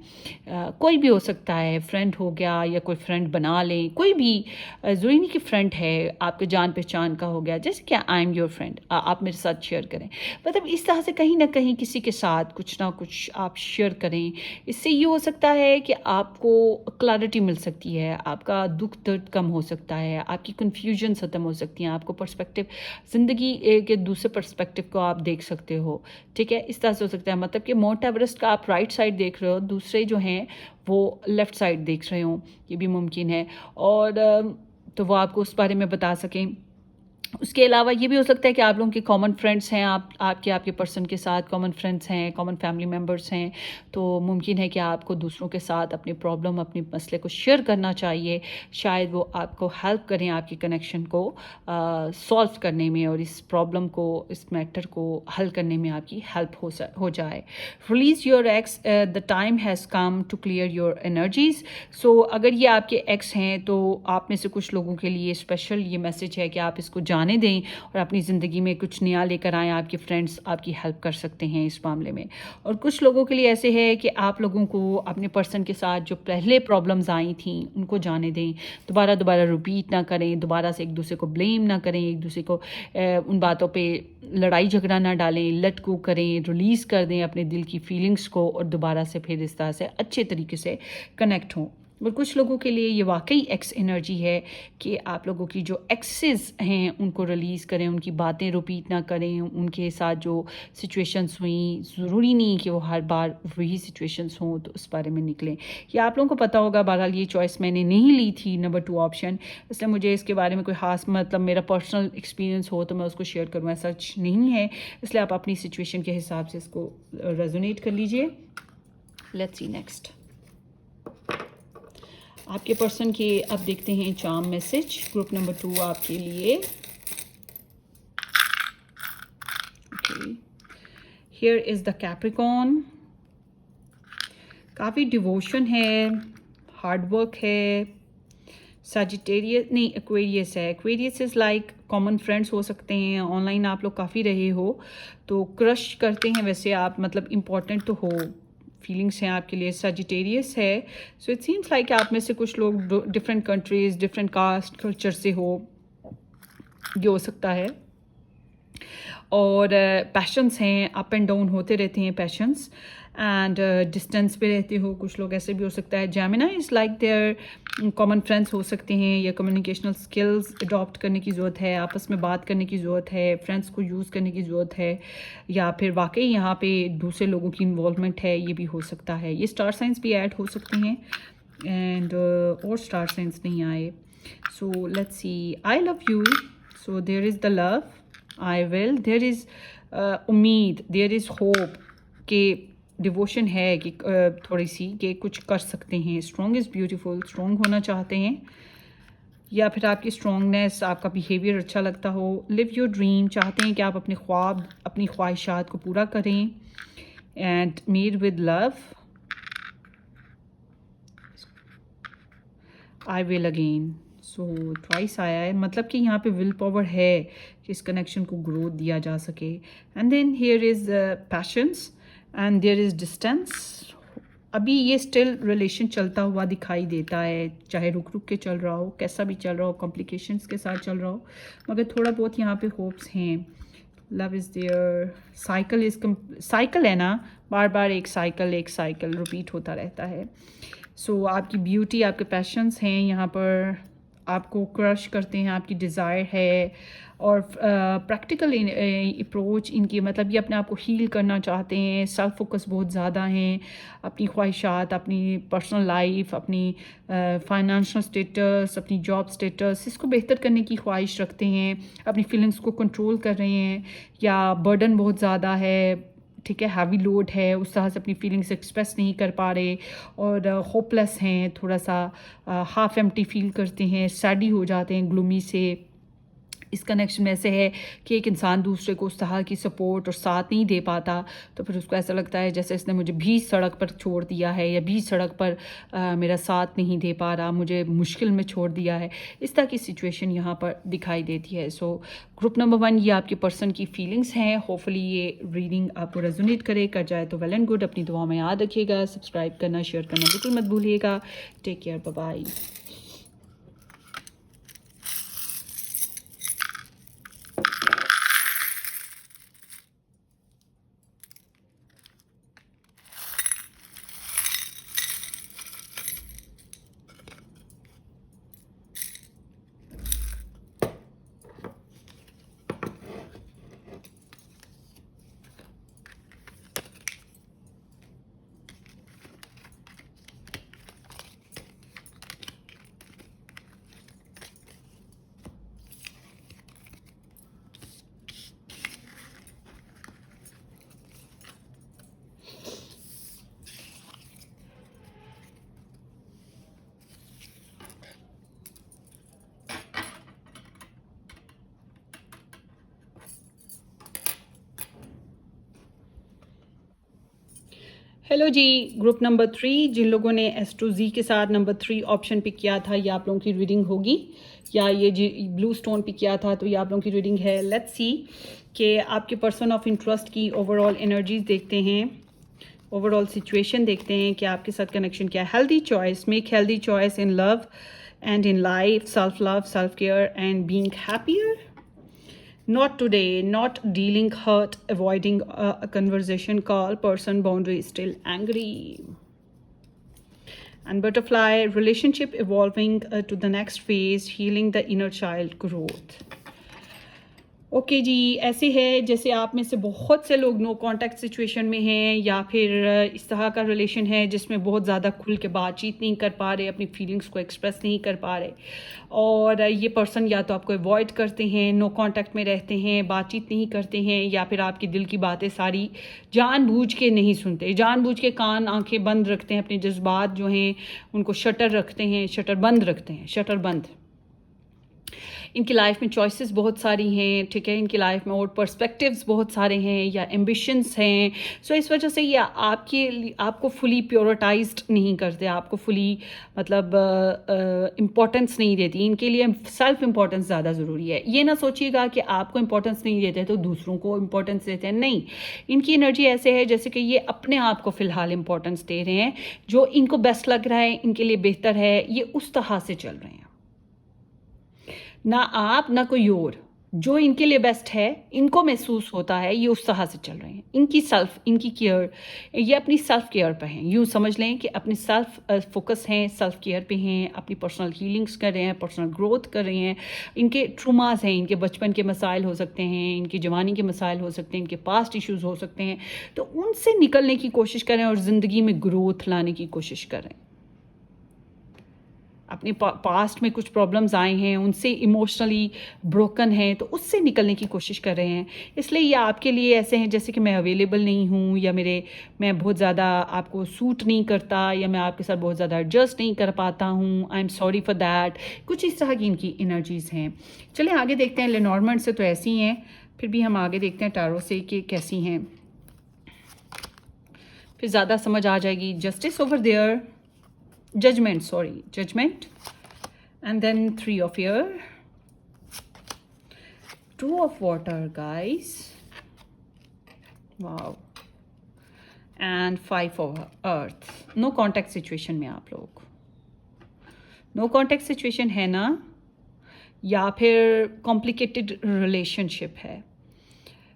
कोई भी हो सकता है, फ्रेंड हो गया, या कोई फ्रेंड बना लें, कोई भी ज़रूरी नहीं कि फ्रेंड है, आपके जान पहचान का हो गया, जैसे कि आई एम योर फ्रेंड, आप मेरे साथ शेयर करें। मतलब इस तरह से कहीं ना कहीं किसी के साथ कुछ ना कुछ आप शेयर करें। इससे ये हो सकता है कि आपको क्लैरिटी मिल सकती है, आपका दुख दर्द कम हो सकता है, आपकी कन्फ्यूजन ख़त्म हो सकती हैं, आपको पर्सपेक्टिव, ज़िंदगी के दूसरे पर्सपेक्टिव को आप देख सकते हो। ठीक है, इस तरह से हो सकता है, मतलब कि माउंट एवरेस्ट का आप राइट साइड देख रहे हो, दूसरे जो हैं वो लेफ़्ट साइड देख रहे हो, ये भी मुमकिन है। और तो वो आपको उस बारे में बता सकें। उसके अलावा ये भी हो सकता है कि आप लोगों के कॉमन फ्रेंड्स हैं, आपके पर्सन के साथ कॉमन फ्रेंड्स हैं, कॉमन फैमिली मेम्बर्स हैं, तो मुमकिन है कि आपको दूसरों के साथ अपनी प्रॉब्लम, अपने मसले को शेयर करना चाहिए। शायद वो आपको हेल्प करें आपके कनेक्शन को सॉल्व करने में, और इस प्रॉब्लम को, इस मैटर को हल करने में आपकी हेल्प हो जाए। Release your ex, the time has come to clear your energies. So अगर ये आपके एक्स हैं तो आप में से कुछ लोगों के लिए स्पेशल ये मैसेज है कि आप इसको जाने दें और अपनी ज़िंदगी में कुछ नया लेकर आएँ। आपके फ्रेंड्स आपकी हेल्प कर सकते हैं इस मामले में। और कुछ लोगों के लिए ऐसे है कि आप लोगों को अपने पर्सन के साथ जो पहले प्रॉब्लम्स आई थी उनको जाने दें, दोबारा दोबारा रिपीट ना करें, दोबारा से एक दूसरे को ब्लेम ना करें, एक दूसरे को उन बातों पे लड़ाई झगड़ा ना डालें, लेट गो करें, रिलीज़ कर दें अपने दिल की फीलिंग्स को, और दोबारा से फिर इस तरह से अच्छे तरीके से कनेक्ट हों। और कुछ लोगों के लिए ये वाकई एक्स एनर्जी है कि आप लोगों की जो एक्सेस हैं उनको रिलीज़ करें, उनकी बातें रिपीट ना करें, उनके साथ जो सिचुएशंस हुई, ज़रूरी नहीं कि वो हर बार वही सिचुएशंस हों तो उस बारे में निकलें। ये आप लोगों को पता होगा, बहरहाल ये चॉइस मैंने नहीं ली थी नंबर 2 ऑप्शन, इसलिए मुझे इसके बारे में कोई ख़ास मतलब मेरा पर्सनल एक्सपीरियंस हो तो मैं उसको शेयर करूँ, ऐसा सच नहीं है। इसलिए आप अपनी सिचुएशन के हिसाब से इसको रेजोनेट कर लीजिए। लेट्स सी नेक्स्ट आपके पर्सन के। अब देखते हैं चार्म मैसेज ग्रुप नंबर 2 आपके लिए। Here is the Capricorn. काफ़ी डिवोशन है, हार्ड वर्क है। सजिटेरियस नहीं, एक्वेरियस है। Aquarius is like common friends हो सकते हैं, ऑनलाइन आप लोग काफ़ी रहे हो तो क्रश करते हैं वैसे आप, मतलब इम्पॉर्टेंट तो हो, फीलिंग्स हैं आपके लिए। सजिटेरियस है, सो इट सीम्स लाइक आप में से कुछ लोग different countries, different caste culture से हो, ये हो सकता है। और पैशंस हैं, अप एंड डाउन होते रहते हैं पैशंस, एंड डिस्टेंस पे रहते हो कुछ लोग, ऐसे भी हो सकता है। Gemini is like their common friends हो सकते हैं, या कम्युनिकेशनल स्किल्स अडॉप्ट करने की ज़रूरत है, आपस में बात करने की ज़रूरत है, फ्रेंड्स को यूज़ करने की ज़रूरत है, या फिर वाकई यहाँ पे दूसरे लोगों की इन्वॉल्वमेंट है, ये भी हो सकता है। ये स्टार साइंस भी ऐड हो सकते हैं, एंड और स्टार साइंस नहीं आए। So let's see, I love you, so there is the love, I will, there is उम्मीद, देयर इज़ होप कि डिवोशन है कि थोड़ी सी कि कुछ कर सकते हैं। स्ट्रॉन्ग इज़ ब्यूटीफुल, स्ट्रॉन्ग होना चाहते हैं, या फिर आपकी स्ट्रॉन्गनेस, आपका बिहेवियर अच्छा लगता हो। लिव योर ड्रीम, चाहते हैं कि आप अपने ख्वाब, अपनी ख्वाहिशात को पूरा करें। And made with love, I will again, so twice आया है, मतलब कि यहाँ पे विल पावर है कि इस कनेक्शन को ग्रोथ दिया जा सके। And then here is passions and there is distance. अभी ये स्टिल रिलेशन चलता हुआ दिखाई देता है, चाहे रुक रुक के चल रहा हो, कैसा भी चल रहा हो, कॉम्प्लिकेशंस के साथ चल रहा हो, मगर थोड़ा बहुत यहाँ पे होप्स हैं। Love is there, cycle is cycle है ना, बार बार एक साइकिल रिपीट होता रहता है। सो आपकी ब्यूटी, आपके पैशंस हैं यहाँ पर, आपको क्रश करते हैं, आपकी डिज़ायर है, और प्रैक्टिकल अप्रोच इनकी, मतलब ये अपने आप को हील करना चाहते हैं, सेल्फ फोकस बहुत ज़्यादा हैं, अपनी ख्वाहिशात, अपनी पर्सनल लाइफ, अपनी फाइनेंशियल स्टेटस, अपनी जॉब स्टेटस, इसको बेहतर करने की ख्वाहिश रखते हैं, अपनी फीलिंग्स को कंट्रोल कर रहे हैं, या बर्डन बहुत ज़्यादा है, ठीक है, हैवी लोड है, उस तरह से अपनी फीलिंग्स एक्सप्रेस नहीं कर पा रहे, और होपलेस हैं, थोड़ा सा हाफ एम्प्टी फील करते हैं, सैडी हो जाते हैं ग्लूमी से। इस कनेक्शन में ऐसे है कि एक इंसान दूसरे को उस तरह की सपोर्ट और साथ नहीं दे पाता, तो फिर उसको ऐसा लगता है जैसे इसने मुझे बीच सड़क पर छोड़ दिया है, या बीच सड़क पर मेरा साथ नहीं दे पा रहा, मुझे मुश्किल में छोड़ दिया है। इस तरह की सिचुएशन यहाँ पर दिखाई देती है। सो ग्रुप नंबर 1 ये आपके पर्सन की फीलिंग्स हैं। होपफुली ये रीडिंग आपको रेजोनेट करे, कर जाए तो वेल एंड गुड। अपनी दुआ में याद रखिएगा, सब्सक्राइब करना, शेयर करना बिल्कुल मत भूलिएगा। Take care, bye bye. Hello जी, ग्रुप नंबर 3 जिन लोगों ने एस टू जी के साथ नंबर 3 ऑप्शन पिक किया था, ये आप लोगों की रीडिंग होगी, या ये जी ब्लू स्टोन पिक किया था तो ये आप लोगों की रीडिंग है। लेट्स सी कि आपके पर्सन ऑफ इंटरेस्ट की ओवरऑल एनर्जीज देखते हैं, ओवरऑल सिचुएशन देखते हैं कि आपके साथ कनेक्शन क्या है। Healthy choice, make healthy choice in love and in life, self love, self care and being happier. Not today, not dealing hurt, avoiding a conversation call, person boundary still angry. And butterfly, relationship evolving to the next phase, healing the inner child growth. Okay जी, ऐसे है जैसे आप में से बहुत से लोग नो कांटेक्ट सिचुएशन में हैं, या फिर इस तरह का रिलेशन है जिसमें बहुत ज़्यादा खुल के बातचीत नहीं कर पा रहे, अपनी फीलिंग्स को एक्सप्रेस नहीं कर पा रहे, और ये पर्सन या तो आपको अवॉइड करते हैं, नो कांटेक्ट में रहते हैं, बातचीत नहीं करते हैं, या फिर आपकी दिल की बातें सारी जानबूझ के नहीं सुनते, जानबूझ के कान आंखें बंद रखते हैं, अपने जज्बात जो हैं उनको शटर रखते हैं, शटर बंद रखते हैं, शटर बंद। इनकी लाइफ में चॉइसेस बहुत सारी हैं, ठीक है, इनकी लाइफ में और पर्सपेक्टिव्स बहुत सारे हैं या एम्बिशंस हैं। सो इस वजह से ये आपको फुली प्योरिटाइज्ड नहीं करते, आपको फुली मतलब इम्पोर्टेंस नहीं देती। इनके लिए सेल्फ इम्पोर्टेंस ज़्यादा ज़रूरी है। ये ना सोचिएगा कि आपको इम्पोर्टेंस नहीं देते तो दूसरों को इम्पोर्टेंस देते हैं, नहीं। इनकी एनर्जी ऐसे है जैसे कि ये अपने आप को फ़िलहाल इम्पोर्टेंस दे रहे हैं, जो इनको बेस्ट लग रहा है, इनके लिए बेहतर है, ये उस तरह से चल रहे हैं। ना आप ना कोई और, जो इनके लिए बेस्ट है, इनको महसूस होता है, ये उस तरह से चल रहे हैं। इनकी केयर, ये अपनी सेल्फ केयर पे हैं। यूँ समझ लें कि अपनी सेल्फ फोकस हैं, सेल्फ केयर पे हैं, अपनी पर्सनल हीलिंग्स कर रहे हैं, पर्सनल ग्रोथ कर रहे हैं। इनके ट्रूमास हैं, इनके बचपन के मसाइल हो सकते हैं, इनकी जवानी के मसाइल हो सकते हैं, इनके पास्ट इश्यूज़ हो सकते हैं, तो उनसे निकलने की कोशिश करें और ज़िंदगी में ग्रोथ लाने की कोशिश करें। अपने पास्ट में कुछ प्रॉब्लम्स आए हैं, उनसे इमोशनली ब्रोकन हैं, तो उससे निकलने की कोशिश कर रहे हैं। इसलिए ये आपके लिए ऐसे हैं जैसे कि मैं अवेलेबल नहीं हूँ, या मैं बहुत ज़्यादा आपको सूट नहीं करता, या मैं आपके साथ बहुत ज़्यादा एडजस्ट नहीं कर पाता हूँ, I am sorry for that. कुछ इस तरह की इनकी एनर्जीज़ हैं। चलिए आगे देखते हैं। लेनॉर्मेंट से तो ऐसी हैं, फिर भी हम आगे देखते हैं टैरो से कि कैसी हैं, फिर ज़्यादा समझ आ जाएगी। Justice over there, judgment, and then 3 of air, 2 of water, guys, wow, and 5 of earth. No contact situation में आप लोग, no contact situation है ना, या फिर complicated relationship है,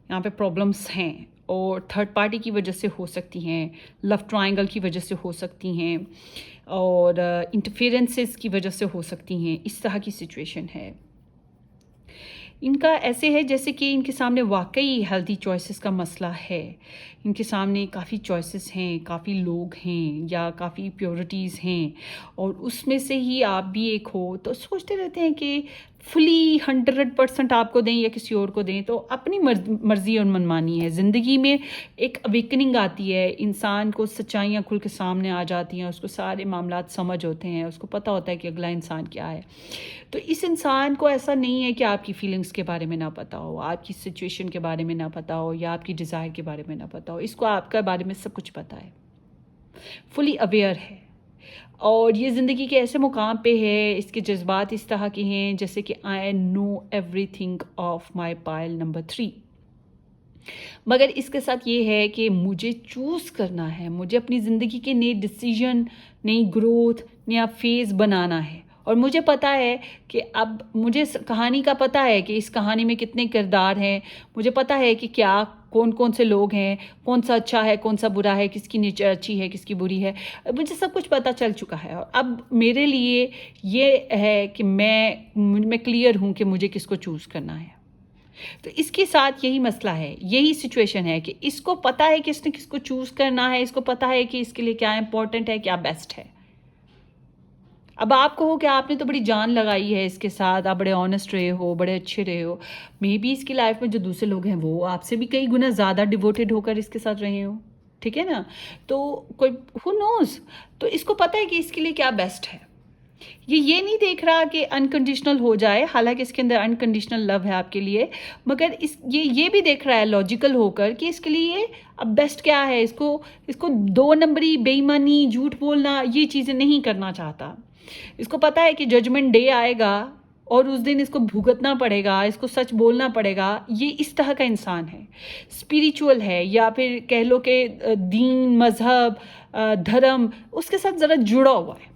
यहाँ पे प्रॉब्लम्स हैं और थर्ड पार्टी की वजह से हो सकती हैं, लव ट्रायंगल की वजह से हो सकती हैं, और इंटरफेरेंसेस की वजह से हो सकती हैं। इस तरह की सिचुएशन है। इनका ऐसे है जैसे कि इनके सामने वाकई हेल्दी चॉइसेस का मसला है। इनके सामने काफ़ी चॉइसेस हैं, काफ़ी लोग हैं, या काफ़ी प्योरिटीज़ हैं, और उसमें से ही आप भी एक हो, तो सोचते रहते हैं कि फुली 100% आपको दें या किसी और को दें, तो अपनी मर्ज़ी और मनमानी है। ज़िंदगी में एक अवेकनिंग आती है, इंसान को सच्चाइयाँ खुल के सामने आ जाती हैं, उसको सारे मामलात समझ होते हैं, उसको पता होता है कि अगला इंसान क्या है। तो इस इंसान को ऐसा नहीं है कि आपकी फीलिंग्स के बारे में ना पता हो, आपकी सिचुएशन के बारे में ना पता हो, या आपकी डिज़ायर के बारे में ना पता हो। इसको आपके बारे में सब कुछ पता है, फुली अवेयर है, और ये ज़िंदगी के ऐसे मुकाम पे है, इसके जज्बात इस तरह के हैं जैसे कि I know everything of my pile number 3। मगर इसके साथ ये है कि मुझे चूज़ करना है, मुझे अपनी ज़िंदगी के नए डिसीजन, नई ग्रोथ, नया फेज़ बनाना है। और मुझे पता है कि अब मुझे कहानी का पता है कि इस कहानी में कितने किरदार हैं, मुझे पता है कि क्या कौन कौन से लोग हैं, कौन सा अच्छा है, कौन सा बुरा है, किसकी नेचर अच्छी है, किसकी बुरी है, मुझे सब कुछ पता चल चुका है। और अब मेरे लिए ये है कि मैं क्लियर हूँ कि मुझे किसको चूज़ करना है। तो इसके साथ यही मसला है, यही सिचुएशन है कि इसको पता है कि इसने किसको चूज़ करना है, इसको पता है कि इसके लिए क्या इंपॉर्टेंट है, क्या बेस्ट है। अब आप कहो कि आपने तो बड़ी जान लगाई है इसके साथ, आप बड़े ऑनेस्ट रहे हो, बड़े अच्छे रहे हो, मे बी इसकी लाइफ में जो दूसरे लोग हैं वो आपसे भी कई गुना ज़्यादा डिवोटेड होकर इसके साथ रहे हो, ठीक है ना। तो कोई हु नोज़, तो इसको पता है कि इसके लिए क्या बेस्ट है। یہ نہیں دیکھ رہا کہ انکنڈیشنل ہو جائے، حالانکہ اس کے اندر انکنڈیشنل لو ہے آپ کے لیے، مگر یہ بھی دیکھ رہا ہے لاجیکل ہو کر کہ اس کے لیے اب بیسٹ کیا ہے. اس کو 2 نمبری، بے ایمانی، جھوٹ بولنا، یہ چیزیں نہیں کرنا چاہتا. اس کو پتہ ہے کہ ججمنٹ ڈے آئے گا اور اس دن اس کو بھگتنا پڑے گا، اس کو سچ بولنا پڑے گا. یہ اس طرح کا انسان ہے، اسپریچول ہے، یا پھر کہہ لو کہ دین، مذہب، دھرم اس کے ساتھ ذرا جڑا ہوا ہے.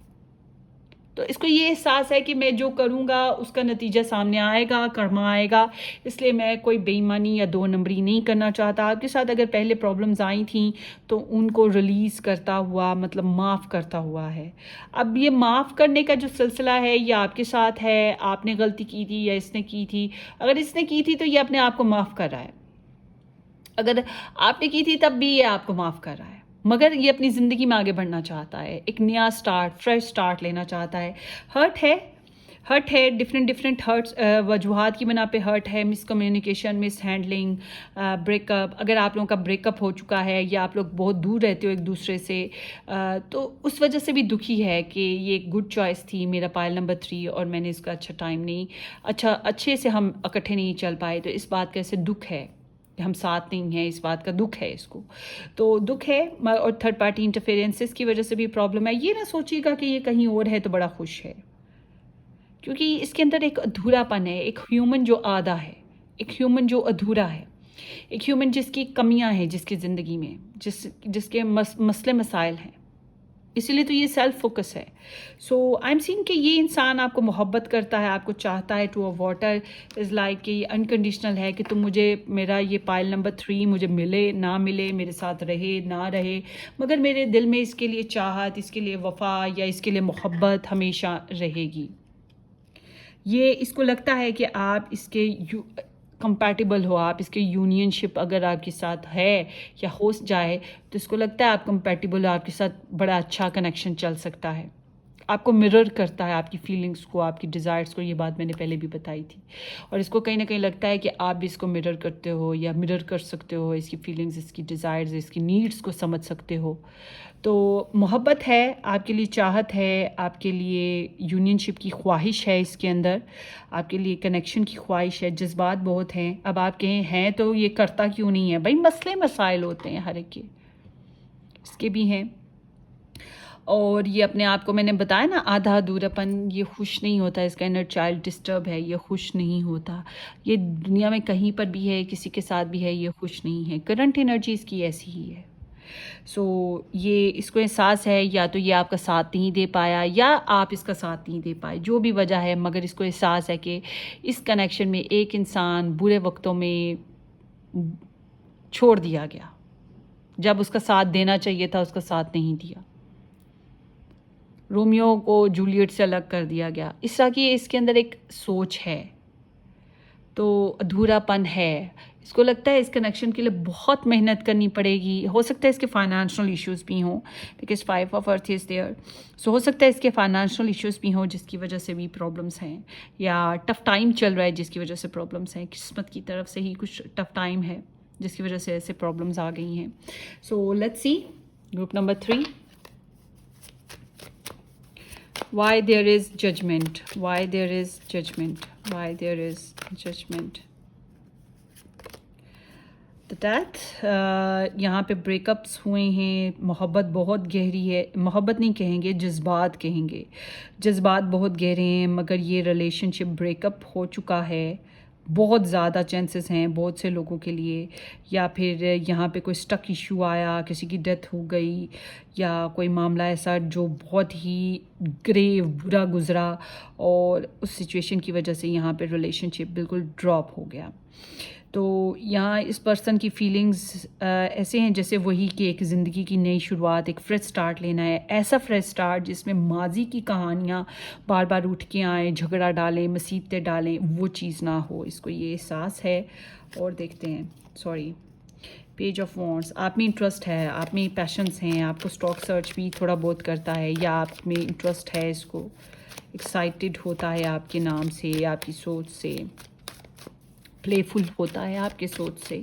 تو اس کو یہ احساس ہے کہ میں جو کروں گا اس کا نتیجہ سامنے آئے گا، کرما آئے گا، اس لیے میں کوئی بے ایمانی یا 2 نمبری نہیں کرنا چاہتا. آپ کے ساتھ اگر پہلے پرابلمز آئی تھیں تو ان کو ریلیز کرتا ہوا، مطلب معاف کرتا ہوا ہے. اب یہ معاف کرنے کا جو سلسلہ ہے یہ آپ کے ساتھ ہے. آپ نے غلطی کی تھی یا اس نے کی تھی، اگر اس نے کی تھی تو یہ اپنے آپ کو معاف کر رہا ہے، اگر آپ نے کی تھی تب بھی یہ آپ کو معاف کر رہا ہے، مگر یہ اپنی زندگی میں آگے بڑھنا چاہتا ہے، ایک نیا سٹارٹ، فریش سٹارٹ لینا چاہتا ہے. ہرٹ ہے ڈفرینٹ ہرٹس، وجوہات کی بنا پہ ہرٹ ہے. مس کمیونیکیشن، مس ہینڈلنگ، بریک اپ. اگر آپ لوگوں کا بریک اپ ہو چکا ہے یا آپ لوگ بہت دور رہتے ہو ایک دوسرے سے، تو اس وجہ سے بھی دکھی ہے کہ یہ ایک گڈ چوائس تھی میرا پائل نمبر 3 اور میں نے اس کا اچھا ٹائم نہیں، اچھے سے ہم اکٹھے نہیں چل پائے. تو اس بات کا اسے دکھ ہے، ہم ساتھ نہیں ہیں، اس بات کا دکھ ہے اس کو. تو دکھ ہے. اور تھرڈ پارٹی انٹرفیئرنسز کی وجہ سے بھی پرابلم ہے. یہ نہ سوچیے گا کہ یہ کہیں اور ہے تو بڑا خوش ہے، کیونکہ اس کے اندر ایک ادھورا پن ہے، ایک ہیومن جو آدھا ہے، ایک ہیومن جو ادھورا ہے، ایک ہیومن جس کی کمیاں ہیں، جس کی زندگی میں جس کے مسئلے مسائل ہیں. اسی لیے تو یہ سیلف فوکس ہے. سو آئی ایم سینگ کہ یہ انسان آپ کو محبت کرتا ہے، آپ کو چاہتا ہے. Two a water is like کہ یہ انکنڈیشنل ہے کہ تم مجھے، میرا یہ پائل نمبر 3 مجھے ملے نہ ملے، میرے ساتھ رہے نہ رہے، مگر میرے دل میں اس کے لیے چاہت، اس کے لیے وفا یا اس کے لیے محبت ہمیشہ رہے گی. یہ اس کو لگتا ہے کہ آپ اس کے کمپیٹیبل ہو، آپ اس کے یونین شپ اگر آپ کے ساتھ ہے یا ہو جائے تو اس کو لگتا ہے آپ کمپیٹیبل ہو، آپ کے ساتھ بڑا اچھا کنیکشن چل سکتا ہے. آپ کو مرر کرتا ہے، آپ کی فیلنگس کو، آپ کی ڈیزائرس کو. یہ بات میں نے پہلے بھی بتائی تھی. اور اس کو کہیں نہ کہیں لگتا ہے کہ آپ بھی اس کو مرر کرتے ہو یا مرر کر سکتے ہو، اس کی فیلنگس، اس کی ڈیزائرز، اس کی نیڈس کو سمجھ سکتے ہو. تو محبت ہے، آپ کے لیے چاہت ہے، آپ کے لیے یونین شپ کی خواہش ہے، اس کے اندر آپ کے لیے کنیکشن کی خواہش ہے، جذبات بہت ہیں. اب آپ کہیں ہیں تو یہ کرتا کیوں نہیں ہے؟ بھائی مسئلے مسائل ہوتے ہیں ہر ایک کے، اس کے بھی ہیں. اور یہ اپنے آپ کو، میں نے بتایا نا، آدھا ادھورا پن، یہ خوش نہیں ہوتا. اس کا انر چائلڈ ڈسٹرب ہے، یہ خوش نہیں ہوتا. یہ دنیا میں کہیں پر بھی ہے، کسی کے ساتھ بھی ہے، یہ خوش نہیں ہے. کرنٹ انرجی اس کی ایسی ہی ہے. سو یہ اس کو احساس ہے، یا تو یہ آپ کا ساتھ نہیں دے پایا یا آپ اس کا ساتھ نہیں دے پائے، جو بھی وجہ ہے، مگر اس کو احساس ہے کہ اس کنیکشن میں ایک انسان برے وقتوں میں چھوڑ دیا گیا، جب اس کا ساتھ دینا چاہیے تھا اس کا ساتھ نہیں دیا. رومیو کو جولیٹ سے الگ کر دیا گیا. اس طرح کی اس کے اندر ایک سوچ ہے، تو ادھورا پن ہے. اس کو لگتا ہے اس کنیکشن کے لیے بہت محنت کرنی پڑے گی. ہو سکتا ہے اس کے فائنانشیل ایشوز بھی ہوں، because 5 of earth is there. So ہو سکتا ہے اس کے فائنانشیل ایشوز بھی ہوں جس کی وجہ سے بھی پرابلمس ہیں، یا ٹف ٹائم چل رہا ہے جس کی وجہ سے پرابلمس ہیں. قسمت کی طرف سے ہی کچھ ٹف ٹائم ہے جس کی وجہ سے ایسے پرابلمس آ گئی ہیں. So let's C group number 3. Why there is judgment? Why there is judgment? Why there is judgment? The death. یہاں پہ بریک اپس ہوئے ہیں، محبت بہت گہری ہے. محبت نہیں کہیں گے، جذبات کہیں گے. جذبات بہت گہرے ہیں، مگر یہ ریلیشن شپ بریک اپ ہو چکا ہے. بہت زیادہ چانسز ہیں بہت سے لوگوں کے لیے، یا پھر یہاں پہ کوئی سٹک ایشو آیا، کسی کی ڈیتھ ہو گئی، یا کوئی معاملہ ایسا جو بہت ہی گریو برا گزرا، اور اس سچویشن کی وجہ سے یہاں پہ ریلیشن شپ بالکل ڈراپ ہو گیا. تو یہاں اس پرسن کی فیلنگز ایسے ہیں جیسے وہی کہ ایک زندگی کی نئی شروعات، ایک فریش سٹارٹ لینا ہے. ایسا فریش سٹارٹ جس میں ماضی کی کہانیاں بار بار اٹھ کے آئیں، جھگڑا ڈالیں، مصیبتیں ڈالیں، وہ چیز نہ ہو. اس کو یہ احساس ہے. اور دیکھتے ہیں، پیج آف وانڈس. آپ میں انٹرسٹ ہے، آپ میں پیشنس ہیں، آپ کو اسٹاک سرچ بھی تھوڑا بہت کرتا ہے، یا آپ میں انٹرسٹ ہے، اس کو ایکسائٹیڈ ہوتا ہے آپ کے نام سے، آپ کی سوچ سے، پلے فل ہوتا ہے آپ کے سوچ سے.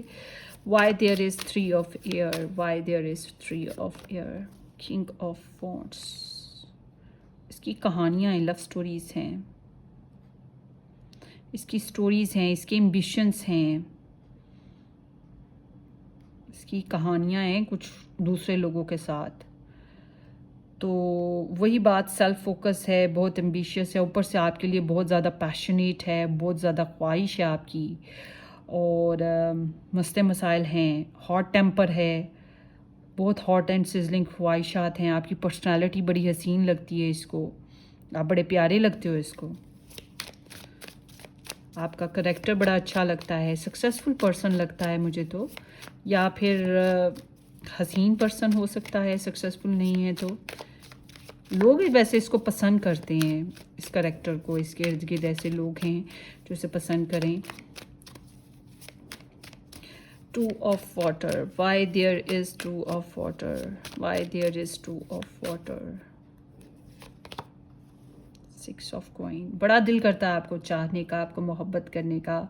Why there is 3 of air. Why there is 3 of air. King of wands. اس کی کہانیاں ہیں، لو سٹوریز ہیں، اس کی سٹوریز ہیں، اس کے ایمبیشنس ہیں، اس کی کہانیاں ہیں کچھ دوسرے لوگوں کے ساتھ. تو وہی بات، سیلف فوکس ہے، بہت ایمبیشیس ہے، اوپر سے آپ کے لیے بہت زیادہ پیشنیٹ ہے، بہت زیادہ خواہش ہے آپ کی، اور مسئلے مسائل ہیں، ہاٹ ٹیمپر ہے، بہت ہاٹ اینڈ سزلنگ خواہشات ہیں. آپ کی پرسنالٹی بڑی حسین لگتی ہے اس کو، آپ بڑے پیارے لگتے ہو اس کو، آپ کا کریکٹر بڑا اچھا لگتا ہے، سکسیزفل پرسن لگتا ہے مجھے تو، یا پھر حسین پرسن ہو سکتا ہے، سکسیزفل نہیں ہے تو. لوگ ویسے اس کو پسند کرتے ہیں، اس کریکٹر کو، اس کے ارد گرد ایسے لوگ ہیں جو اسے پسند کریں. Two of water. Why there is two of water? Why there is two of water? Six of coin. بڑا دل کرتا ہے آپ کو چاہنے کا، آپ کو محبت کرنے کا،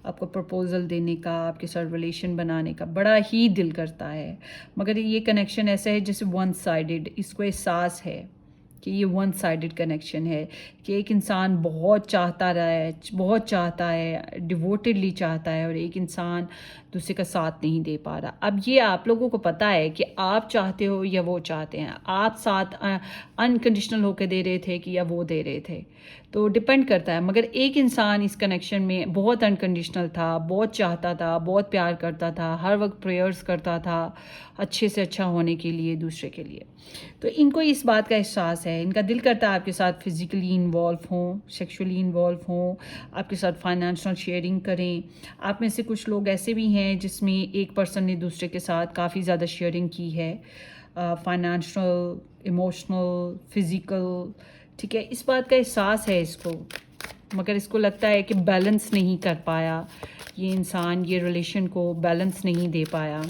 آپ کو پرپوزل دینے کا، آپ کے ساتھ ریلیشن بنانے کا بڑا ہی دل کرتا ہے. مگر یہ کنیکشن ایسا ہے جیسے ون سائیڈڈ، اس کو احساس ہے کہ یہ ون سائیڈڈ کنیکشن ہے، کہ ایک انسان بہت چاہتا ہے، بہت چاہتا ہے، ڈیووٹیڈلی چاہتا ہے، اور ایک انسان دوسرے کا ساتھ نہیں دے پا رہا. اب یہ آپ لوگوں کو پتہ ہے کہ آپ چاہتے ہو یا وہ چاہتے ہیں، آپ ساتھ انکنڈیشنل ہو کے دے رہے تھے کہ یا وہ دے رہے تھے، تو ڈپینڈ کرتا ہے. مگر ایک انسان اس کنیکشن میں بہت انکنڈیشنل تھا، بہت چاہتا تھا، بہت پیار کرتا تھا، ہر وقت پریئرز کرتا تھا اچھے سے اچھا ہونے کے لیے، دوسرے کے لیے. تو ان کو اس بات کا احساس ہے، ان کا دل کرتا ہے آپ کے ساتھ فزیکلی انوالو ہوں، سیکشولی انوالو ہوں، آپ کے ساتھ فائنانشل شیئرنگ کریں. آپ میں سے کچھ لوگ ایسے بھی ہیں جس میں ایک پرسن نے دوسرے کے ساتھ کافی زیادہ شیئرنگ کی ہے، فائنانشل، ایموشنل، فزیکل. ٹھیک ہے، اس بات کا احساس ہے اس کو، مگر اس کو لگتا ہے کہ بیلنس نہیں کر پایا یہ انسان، یہ ریلیشن کو بیلنس نہیں دے پایا.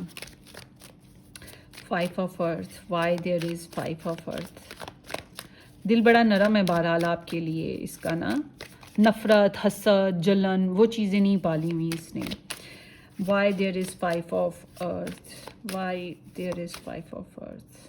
Five of earth. Why there is five of earth. دل بڑا نرم ہے بہرحال آپ کے لیے، اس کا نا نفرت، حسد، جلن، وہ چیزیں نہیں پالی ہوئی اس نے. Why there is five of earth. Why there is five of earth.